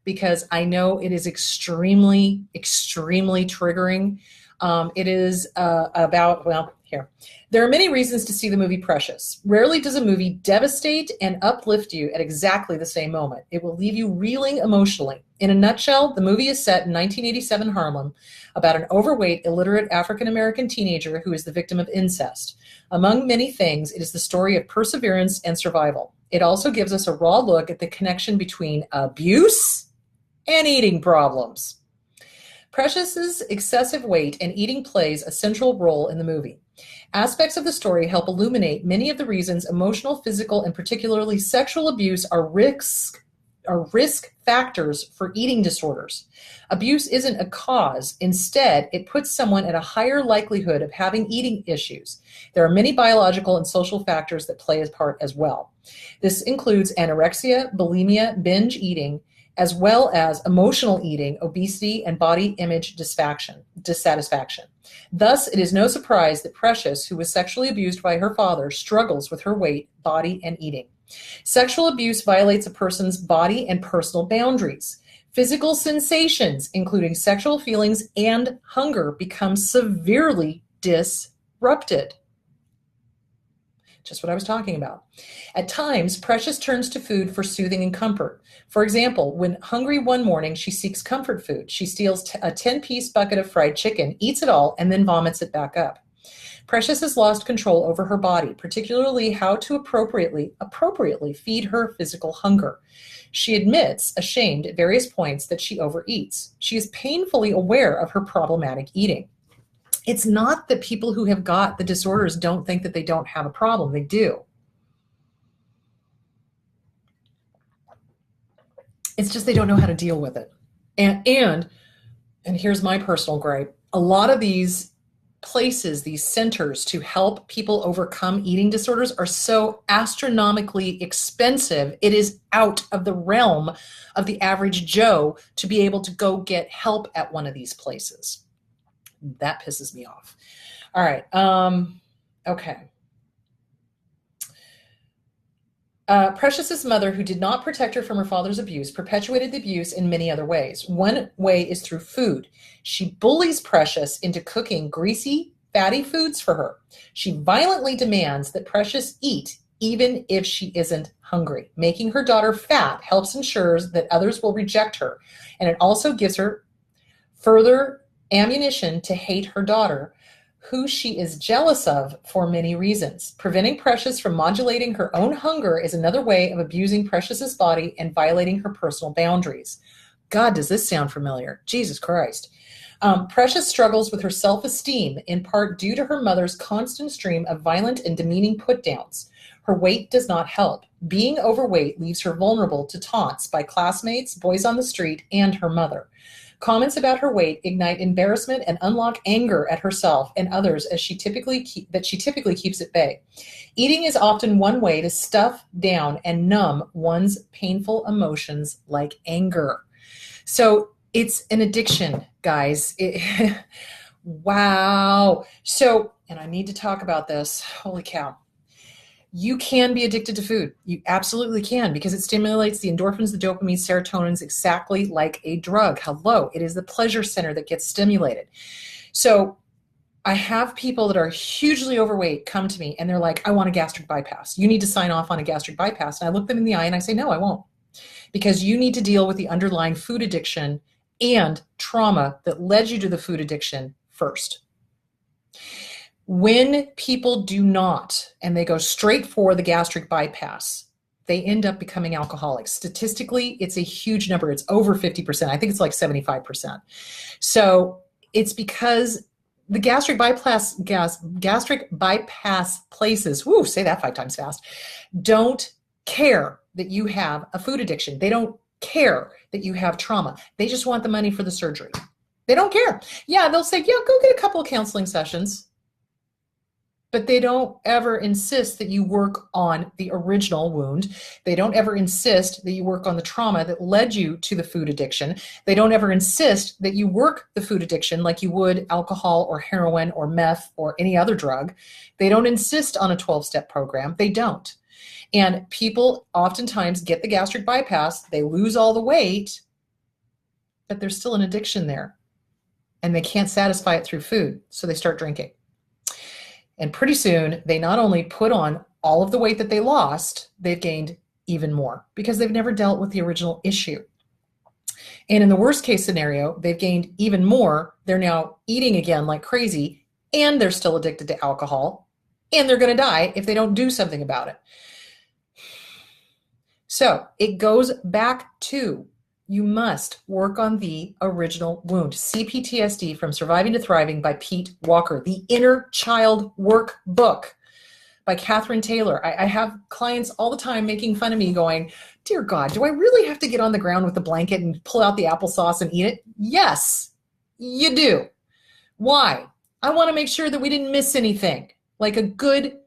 because I know it is extremely, extremely triggering. It is here. There are many reasons to see the movie Precious. Rarely does a movie devastate and uplift you at exactly the same moment. It will leave you reeling emotionally. In a nutshell, the movie is set in 1987 Harlem about an overweight, illiterate African-American teenager who is the victim of incest. Among many things, it is the story of perseverance and survival. It also gives us a raw look at the connection between abuse and eating problems. Precious's excessive weight and eating plays a central role in the movie. Aspects of the story help illuminate many of the reasons emotional, physical, and particularly sexual abuse are risk factors for eating disorders. Abuse isn't a cause. Instead, it puts someone at a higher likelihood of having eating issues. There are many biological and social factors that play a part as well. This includes anorexia, bulimia, binge eating, as well as emotional eating, obesity, and body image dissatisfaction. Thus, it is no surprise that Precious, who was sexually abused by her father, struggles with her weight, body, and eating. Sexual abuse violates a person's body and personal boundaries. Physical sensations, including sexual feelings and hunger, become severely disrupted. Just what I was talking about. At times, Precious turns to food for soothing and comfort. For example, when hungry one morning, she seeks comfort food. She steals a 10-piece bucket of fried chicken, eats it all, and then vomits it back up. Precious has lost control over her body, particularly how to appropriately feed her physical hunger. She admits, ashamed at various points, that she overeats. She is painfully aware of her problematic eating. It's not that people who have got the disorders don't think that they don't have a problem. They do. It's just they don't know how to deal with it. And here's my personal gripe. A lot of these places, these centers to help people overcome eating disorders are so astronomically expensive. It is out of the realm of the average Joe to be able to go get help at one of these places. That pisses me off. All right. Okay. Precious's mother, who did not protect her from her father's abuse, perpetuated the abuse in many other ways. One way is through food. She bullies Precious into cooking greasy, fatty foods for her. She violently demands that Precious eat even if she isn't hungry. Making her daughter fat helps ensure that others will reject her, and it also gives her further ammunition to hate her daughter, who she is jealous of for many reasons. Preventing Precious from modulating her own hunger is another way of abusing Precious's body and violating her personal boundaries. God, does this sound familiar? Jesus Christ. Precious struggles with her self-esteem, in part due to her mother's constant stream of violent and demeaning put-downs. Her weight does not help. Being overweight leaves her vulnerable to taunts by classmates, boys on the street, and her mother. Comments about her weight ignite embarrassment and unlock anger at herself and others as she typically keeps at bay. Eating is often one way to stuff down and numb one's painful emotions like anger. So it's an addiction, guys. Wow. So, and I need to talk about this. Holy cow. You can be addicted to food. You absolutely can, because it stimulates the endorphins, the dopamine, serotonins, exactly like a drug. Hello, it is the pleasure center that gets stimulated. So I have people that are hugely overweight come to me and they're like, I want a gastric bypass. You need to sign off on a gastric bypass. And I look them in the eye and I say, no, I won't. Because you need to deal with the underlying food addiction and trauma that led you to the food addiction first. When people do not, and they go straight for the gastric bypass, they end up becoming alcoholics. Statistically, it's a huge number. It's over 50%. I think it's like 75%. So it's because the gastric bypass places, whoo, say that 5 times fast, don't care that you have a food addiction. They don't care that you have trauma. They just want the money for the surgery. They don't care. Yeah, they'll say, yeah, go get a couple of counseling sessions. But they don't ever insist that you work on the original wound. They don't ever insist that you work on the trauma that led you to the food addiction. They don't ever insist that you work the food addiction like you would alcohol or heroin or meth or any other drug. They don't insist on a 12-step program. They don't. And people oftentimes get the gastric bypass, they lose all the weight, but there's still an addiction there. And they can't satisfy it through food, so they start drinking. And pretty soon, they not only put on all of the weight that they lost, they've gained even more because they've never dealt with the original issue. And in the worst case scenario, they've gained even more. They're now eating again like crazy, and they're still addicted to alcohol, and they're going to die if they don't do something about it. So it goes back to You must work on the original wound. CPTSD from Surviving to Thriving by Pete Walker. The Inner Child Workbook by Catherine Taylor. I have clients all the time making fun of me going, dear God, do I really have to get on the ground with the blanket and pull out the applesauce and eat it? Yes, you do. Why? I want to make sure that we didn't miss anything. Like a good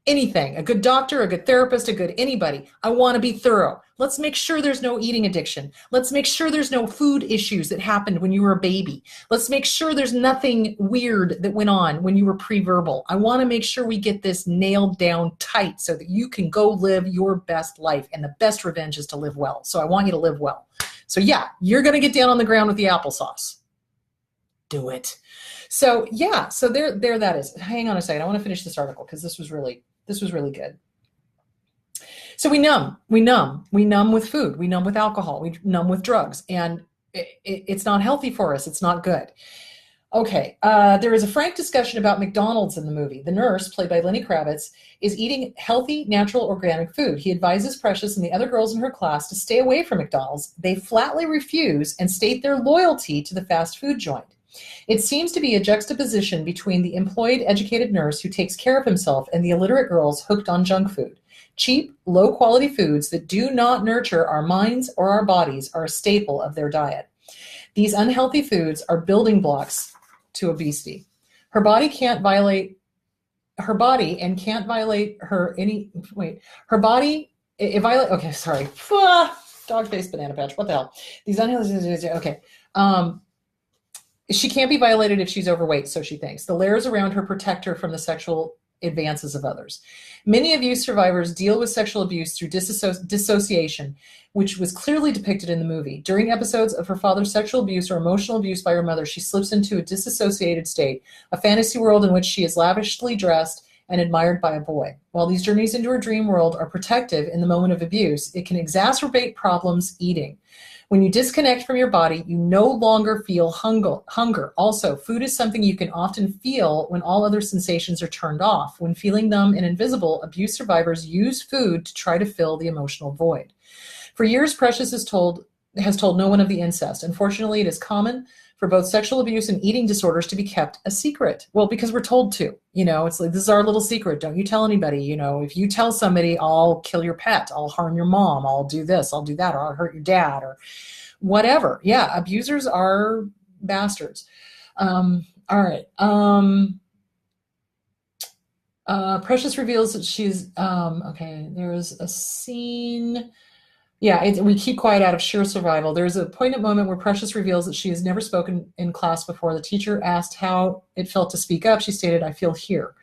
anything, a good doctor, a good therapist, a good anybody. I want to be thorough. Let's make sure there's no eating addiction. Let's make sure there's no food issues that happened when you were a baby. Let's make sure there's nothing weird that went on when you were pre-verbal. I want to make sure we get this nailed down tight so that you can go live your best life. And the best revenge is to live well. So I want you to live well. So yeah, you're going to get down on the ground with the applesauce. Do it. So yeah, so there that is. Hang on a second. I want to finish this article because this was really good. So we numb with food, we numb with alcohol, we numb with drugs, and it's not healthy for us. It's not good. Okay, there is a frank discussion about McDonald's in the movie. The nurse, played by Lenny Kravitz, is eating healthy, natural, organic food. He advises Precious and the other girls in her class to stay away from McDonald's. They flatly refuse and state their loyalty to the fast food joint. It seems to be a juxtaposition between the employed, educated nurse who takes care of himself and the illiterate girls hooked on junk food. Cheap, low-quality foods that do not nurture our minds or our bodies are a staple of their diet. These unhealthy foods are building blocks to obesity. Her body and can't violate her any, wait, her body, it violate, okay, sorry. Dog face banana patch, what the hell? These unhealthy, okay. She can't be violated if she's overweight, so she thinks. The layers around her protect her from the sexual advances of others. Many abuse survivors deal with sexual abuse through dissociation, which was clearly depicted in the movie. During episodes of her father's sexual abuse or emotional abuse by her mother, she slips into a disassociated state, a fantasy world in which she is lavishly dressed and admired by a boy. While these journeys into her dream world are protective in the moment of abuse, it can exacerbate problems eating. When you disconnect from your body, you no longer feel hunger. Also, food is something you can often feel when all other sensations are turned off. When feeling numb and invisible, abuse survivors use food to try to fill the emotional void. For years, Precious has told no one of the incest. Unfortunately, it is common for both sexual abuse and eating disorders to be kept a secret. Well, because we're told to. It's like, this is our little secret. Don't you tell anybody. If you tell somebody, I'll kill your pet, I'll harm your mom, I'll do this, I'll do that, or I'll hurt your dad, or whatever. Yeah, abusers are bastards. All right. Precious reveals that she's, okay, there's a scene. Yeah, we keep quiet out of sheer survival. There's a poignant moment where Precious reveals that she has never spoken in class before. The teacher asked how it felt to speak up. She stated, I feel here.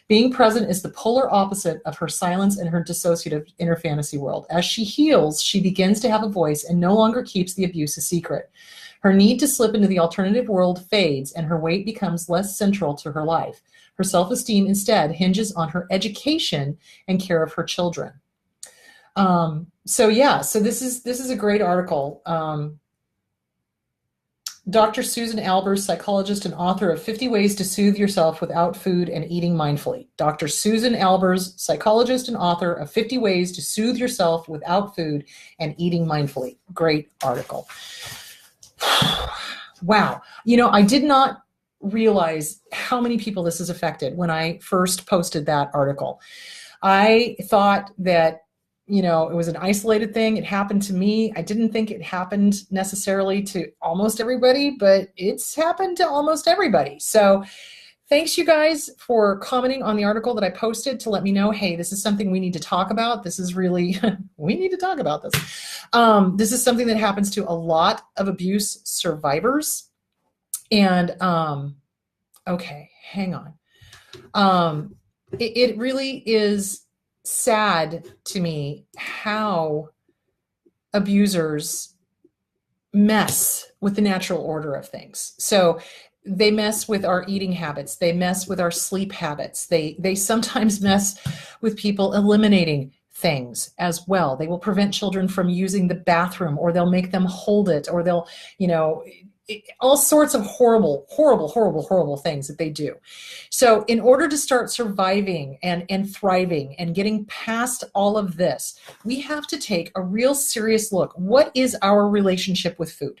Being present is the polar opposite of her silence and her dissociative inner fantasy world. As she heals, she begins to have a voice and no longer keeps the abuse a secret. Her need to slip into the alternative world fades and her weight becomes less central to her life. Her self-esteem instead hinges on her education and care of her children. So this is a great article. Dr. Susan Albers, psychologist and author of 50 Ways to Soothe Yourself Without Food and Eating Mindfully. Dr. Susan Albers, psychologist and author of 50 Ways to Soothe Yourself Without Food and Eating Mindfully. Great article. Wow. I did not realize how many people this has affected when I first posted that article. I thought that it was an isolated thing. It happened to me. I didn't think it happened necessarily to almost everybody, but it's happened to almost everybody. So thanks you guys for commenting on the article that I posted to let me know, hey, this is something we need to talk about. This is really, we need to talk about this. This is something that happens to a lot of abuse survivors. And, okay, hang on. It really is sad to me how abusers mess with the natural order of things. So they mess with our eating habits. They mess with our sleep habits. They sometimes mess with people eliminating things as well. They will prevent children from using the bathroom, or they'll make them hold it, or they'll, all sorts of horrible, horrible, horrible, horrible things that they do. So in order to start surviving and thriving and getting past all of this, we have to take a real serious look. What is our relationship with food?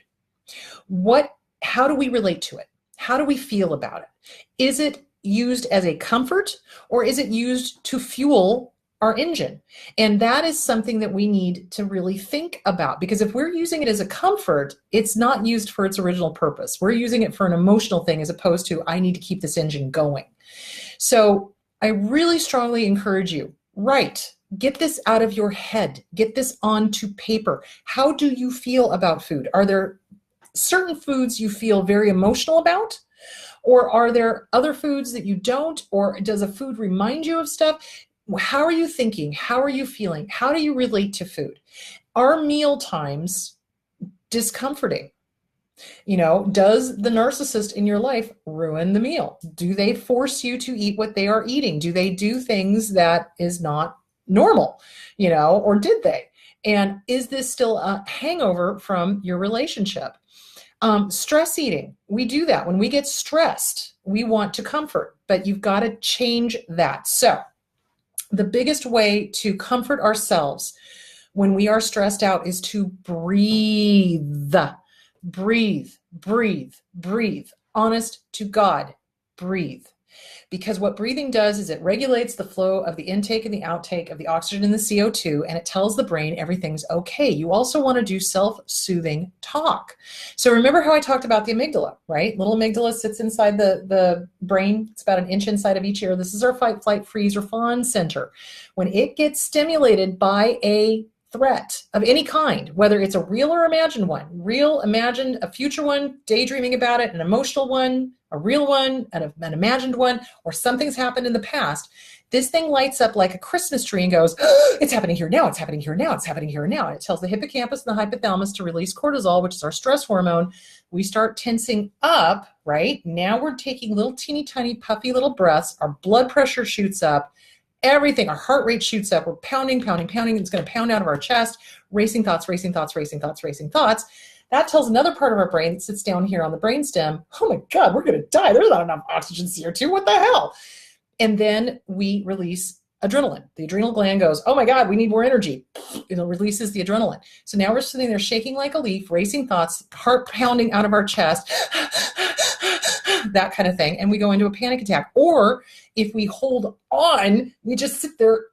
How do we relate to it? How do we feel about it? Is it used as a comfort, or is it used to fuel our engine? And that is something that we need to really think about, because if we're using it as a comfort, it's not used for its original purpose. We're using it for an emotional thing as opposed to, I need to keep this engine going. So I really strongly encourage you, get this out of your head, get this onto paper. How do you feel about food? Are there certain foods you feel very emotional about? Or are there other foods that you don't? Or does a food remind you of stuff? How are you thinking? How are you feeling? How do you relate to food? Are meal times discomforting? Does the narcissist in your life ruin the meal? Do they force you to eat what they are eating? Do they do things that is not normal? Or did they? And is this still a hangover from your relationship? Stress eating, we do that. When we get stressed, we want to comfort, but you've got to change that. So the biggest way to comfort ourselves when we are stressed out is to breathe. Breathe, breathe, breathe. Honest to God, breathe. Because what breathing does is it regulates the flow of the intake and the outtake of the oxygen and the CO2, and it tells the brain everything's okay. You also want to do self-soothing talk. So remember how I talked about the amygdala, right? Little amygdala sits inside the brain. It's about an inch inside of each ear. This is our fight, flight, freeze, or fawn center. When it gets stimulated by a threat of any kind, whether it's a real or imagined one, real, imagined, a future one, daydreaming about it, an emotional one, a real one, an imagined one, or something's happened in the past, this thing lights up like a Christmas tree and goes, oh, it's happening here now, it's happening here now, it's happening here now. And it tells the hippocampus and the hypothalamus to release cortisol, which is our stress hormone. We start tensing up, right? Now we're taking little teeny tiny puffy little breaths. Our blood pressure shoots up. Everything, our heart rate shoots up. We're pounding, pounding, pounding. It's going to pound out of our chest. Racing thoughts, racing thoughts, racing thoughts, racing thoughts. That tells another part of our brain that sits down here on the brainstem, oh my God, we're going to die. There's not enough oxygen, CO2. What the hell? And then we release adrenaline. The adrenal gland goes, oh my God, we need more energy. It releases the adrenaline. So now we're sitting there shaking like a leaf, racing thoughts, heart pounding out of our chest, that kind of thing. And we go into a panic attack. Or if we hold on, we just sit there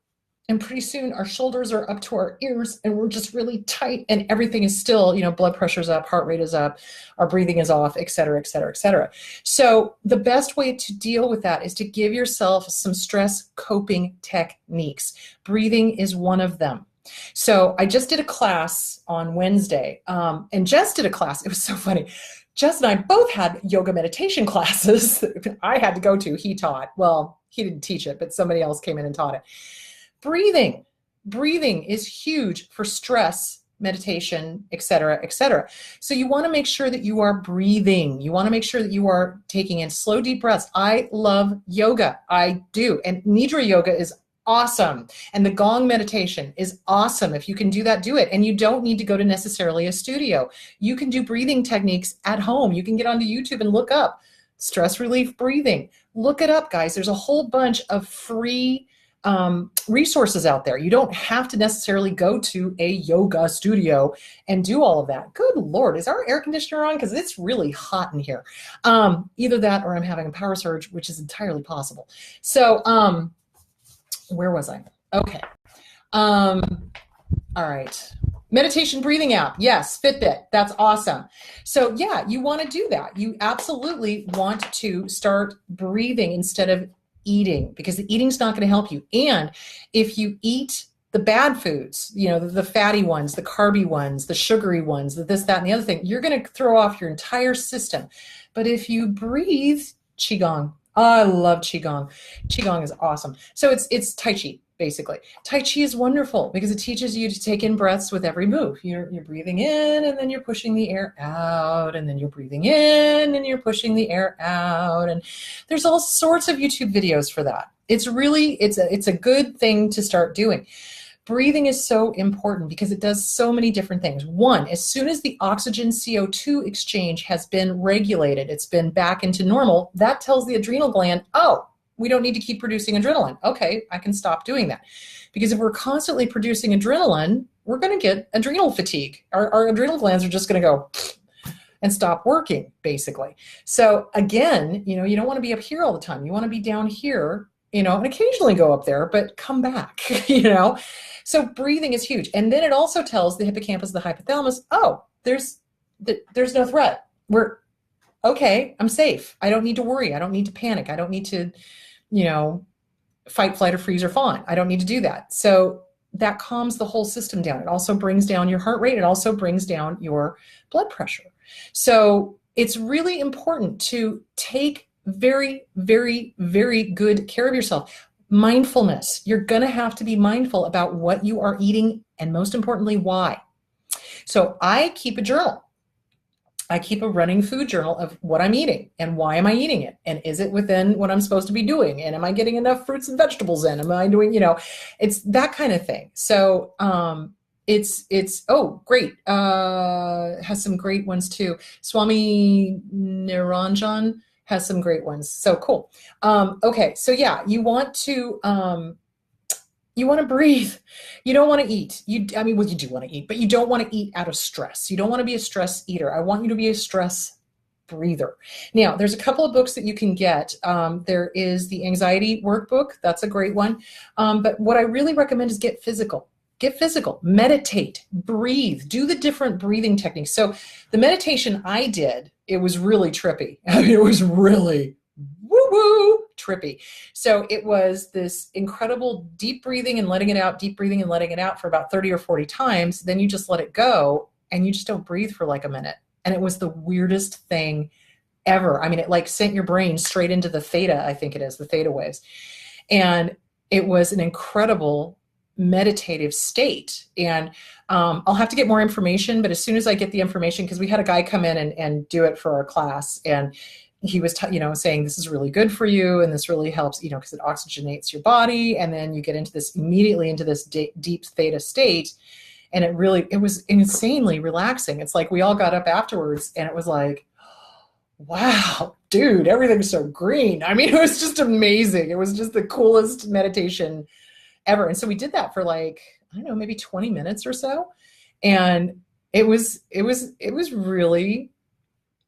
and pretty soon our shoulders are up to our ears and we're just really tight and everything is still, blood pressure's up, heart rate is up, our breathing is off, et cetera, et cetera, et cetera. So the best way to deal with that is to give yourself some stress coping techniques. Breathing is one of them. So I just did a class on Wednesday, and Jess did a class. It was so funny. Jess and I both had yoga meditation classes that I had to go to. He taught. Well, he didn't teach it, but somebody else came in and taught it. Breathing is huge for stress, meditation, et cetera, et cetera. So you want to make sure that you are breathing. You want to make sure that you are taking in slow, deep breaths. I love yoga. I do. And Nidra yoga is awesome. And the gong meditation is awesome. If you can do that, do it. And you don't need to go to necessarily a studio. You can do breathing techniques at home. You can get onto YouTube and look up stress relief breathing. Look it up, guys. There's a whole bunch of free resources out there. You don't have to necessarily go to a yoga studio and do all of that. Good Lord, is our air conditioner on? Because it's really hot in here. Either that or I'm having a power surge, which is entirely possible. So where was I? Okay. All right. Meditation breathing app. Yes, Fitbit. That's awesome. So yeah, you want to do that. You absolutely want to start breathing instead of eating, because the eating's not going to help you. And if you eat the bad foods, the fatty ones, the carby ones, the sugary ones, the this, that, and the other thing, you're going to throw off your entire system. But if you breathe, Qigong. I love Qigong. Qigong is awesome. So it's Tai Chi, basically. Tai Chi is wonderful because it teaches you to take in breaths with every move. You're breathing in and then you're pushing the air out, and then you're breathing in and you're pushing the air out. And there's all sorts of YouTube videos for that. It's really, it's a good thing to start doing. breathing is so important because it does so many different things. One, as soon as the oxygen CO2 exchange has been regulated, it's been back into normal, that tells the adrenal gland, oh, we don't need to keep producing adrenaline. Okay, I can stop doing that. Because if we're constantly producing adrenaline, we're going to get adrenal fatigue. Our adrenal glands are just going to go and stop working, basically. So again, you don't want to be up here all the time. You want to be down here, and occasionally go up there, but come back, So breathing is huge. And then it also tells the hippocampus, the hypothalamus, oh, there's no threat. We're okay. I'm safe. I don't need to worry. I don't need to panic. I don't need to, fight, flight, or freeze or fawn. I don't need to do that. So that calms the whole system down. It also brings down your heart rate. It also brings down your blood pressure. So it's really important to take very, very, very good care of yourself. Mindfulness. You're going to have to be mindful about what you are eating and, most importantly, why. So I keep a journal. I keep a running food journal of what I'm eating and why am I eating it? And is it within what I'm supposed to be doing? And am I getting enough fruits and vegetables in? Am I doing, it's that kind of thing. So oh, great. Has some great ones too. Swami Niranjan has some great ones. So cool. Okay. So yeah, you want to breathe. You don't want to eat. You do want to eat, but you don't want to eat out of stress. You don't want to be a stress eater. I want you to be a stress breather. Now, there's a couple of books that you can get. There is the Anxiety Workbook. That's a great one. But what I really recommend is get physical. Get physical, meditate, breathe, do the different breathing techniques. So the meditation I did, it was really trippy. It was really woo-woo trippy. So it was this incredible deep breathing and letting it out, deep breathing and letting it out for about 30 or 40 times. Then you just let it go and you just don't breathe for like a minute. And it was the weirdest thing ever. I mean, it like sent your brain straight into the theta, I think it is, the theta waves. And it was an incredible meditative state. And I'll have to get more information, but as soon as I get the information, because we had a guy come in and do it for our class, and he was, saying this is really good for you, and this really helps, because it oxygenates your body, and then you get immediately into this deep theta state, and it was insanely relaxing. It's like we all got up afterwards, and it was like, wow, dude, everything's so green. I mean, it was just amazing. It was just the coolest meditation ever. And so we did that for like, I don't know, maybe 20 minutes or so. And it was really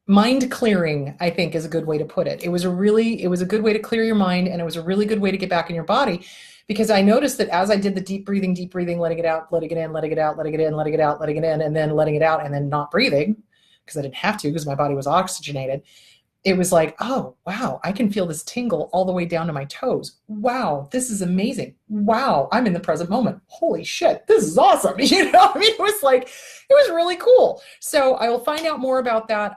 mind clearing, I think is a good way to put it. It was a good way to clear your mind. And it was a really good way to get back in your body, because I noticed that as I did the deep breathing, letting it out, letting it in, letting it out, letting it in, letting it out, letting it in, and then letting it out, and then not breathing because I didn't have to, because my body was oxygenated. It was like, oh, wow, I can feel this tingle all the way down to my toes. Wow, this is amazing. Wow, I'm in the present moment. Holy shit, this is awesome. It was really cool. So I will find out more about that.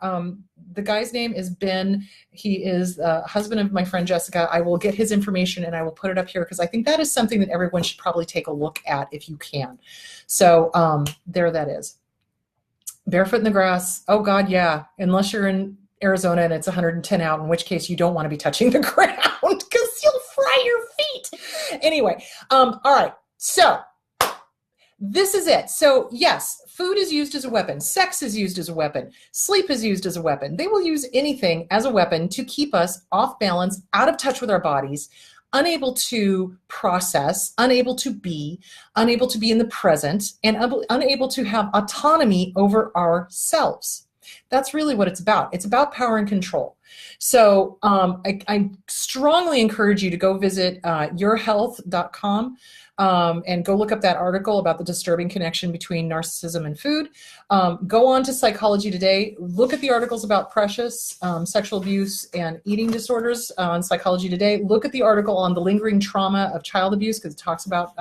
The guy's name is Ben. He is the husband of my friend Jessica. I will get his information and I will put it up here, because I think that is something that everyone should probably take a look at if you can. So there that is. Barefoot in the grass. Oh God, yeah. Unless you're in Arizona and it's 110 out, in which case you don't want to be touching the ground because you'll fry your feet. Anyway, all right. So this is it. So yes, food is used as a weapon. Sex is used as a weapon. Sleep is used as a weapon. They will use anything as a weapon to keep us off balance, out of touch with our bodies, unable to process, unable to be in the present, and unable to have autonomy over ourselves. That's really what it's about. It's about power and control. So I strongly encourage you to go visit yourhealth.com and go look up that article about the disturbing connection between narcissism and food. Go on to Psychology Today. Look at the articles about Precious, sexual abuse and eating disorders on Psychology Today. Look at the article on the lingering trauma of child abuse, because it talks about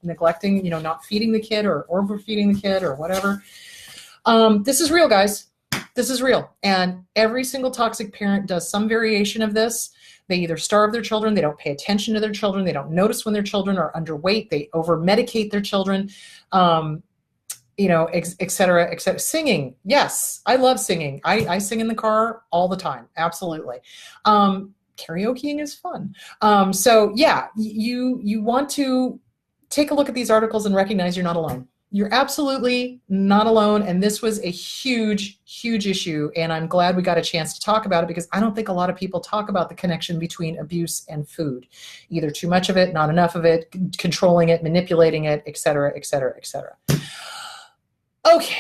neglecting, not feeding the kid or overfeeding the kid or whatever. This is real, guys. This is real. And every single toxic parent does some variation of this. They either starve their children, they don't pay attention to their children, they don't notice when their children are underweight, they over-medicate their children, et cetera, et cetera. Singing. Yes, I love singing. I sing in the car all the time. Absolutely. Karaokeing is fun. So yeah, you want to take a look at these articles and recognize you're not alone. You're absolutely not alone. And this was a huge, huge issue. And I'm glad we got a chance to talk about it, because I don't think a lot of people talk about the connection between abuse and food. Either too much of it, not enough of it, controlling it, manipulating it, et cetera, et cetera, et cetera. Okay.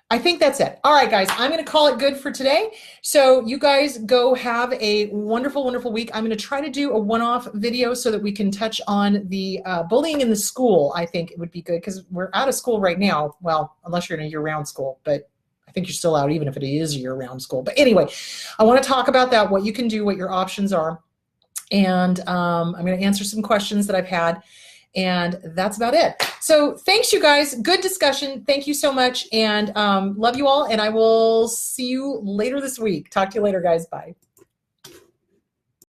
I think that's it. All right, guys, I'm going to call it good for today. So you guys go have a wonderful, wonderful week. I'm going to try to do a one-off video so that we can touch on the bullying in the school. I think it would be good, because we're out of school right now. Well, unless you're in a year-round school, but I think you're still out even if it is year-round school. But anyway, I want to talk about that, what you can do, what your options are. And I'm going to answer some questions that I've had. And that's about it. So thanks, you guys. Good discussion. Thank you so much. And love you all. And I will see you later this week. Talk to you later, guys. Bye.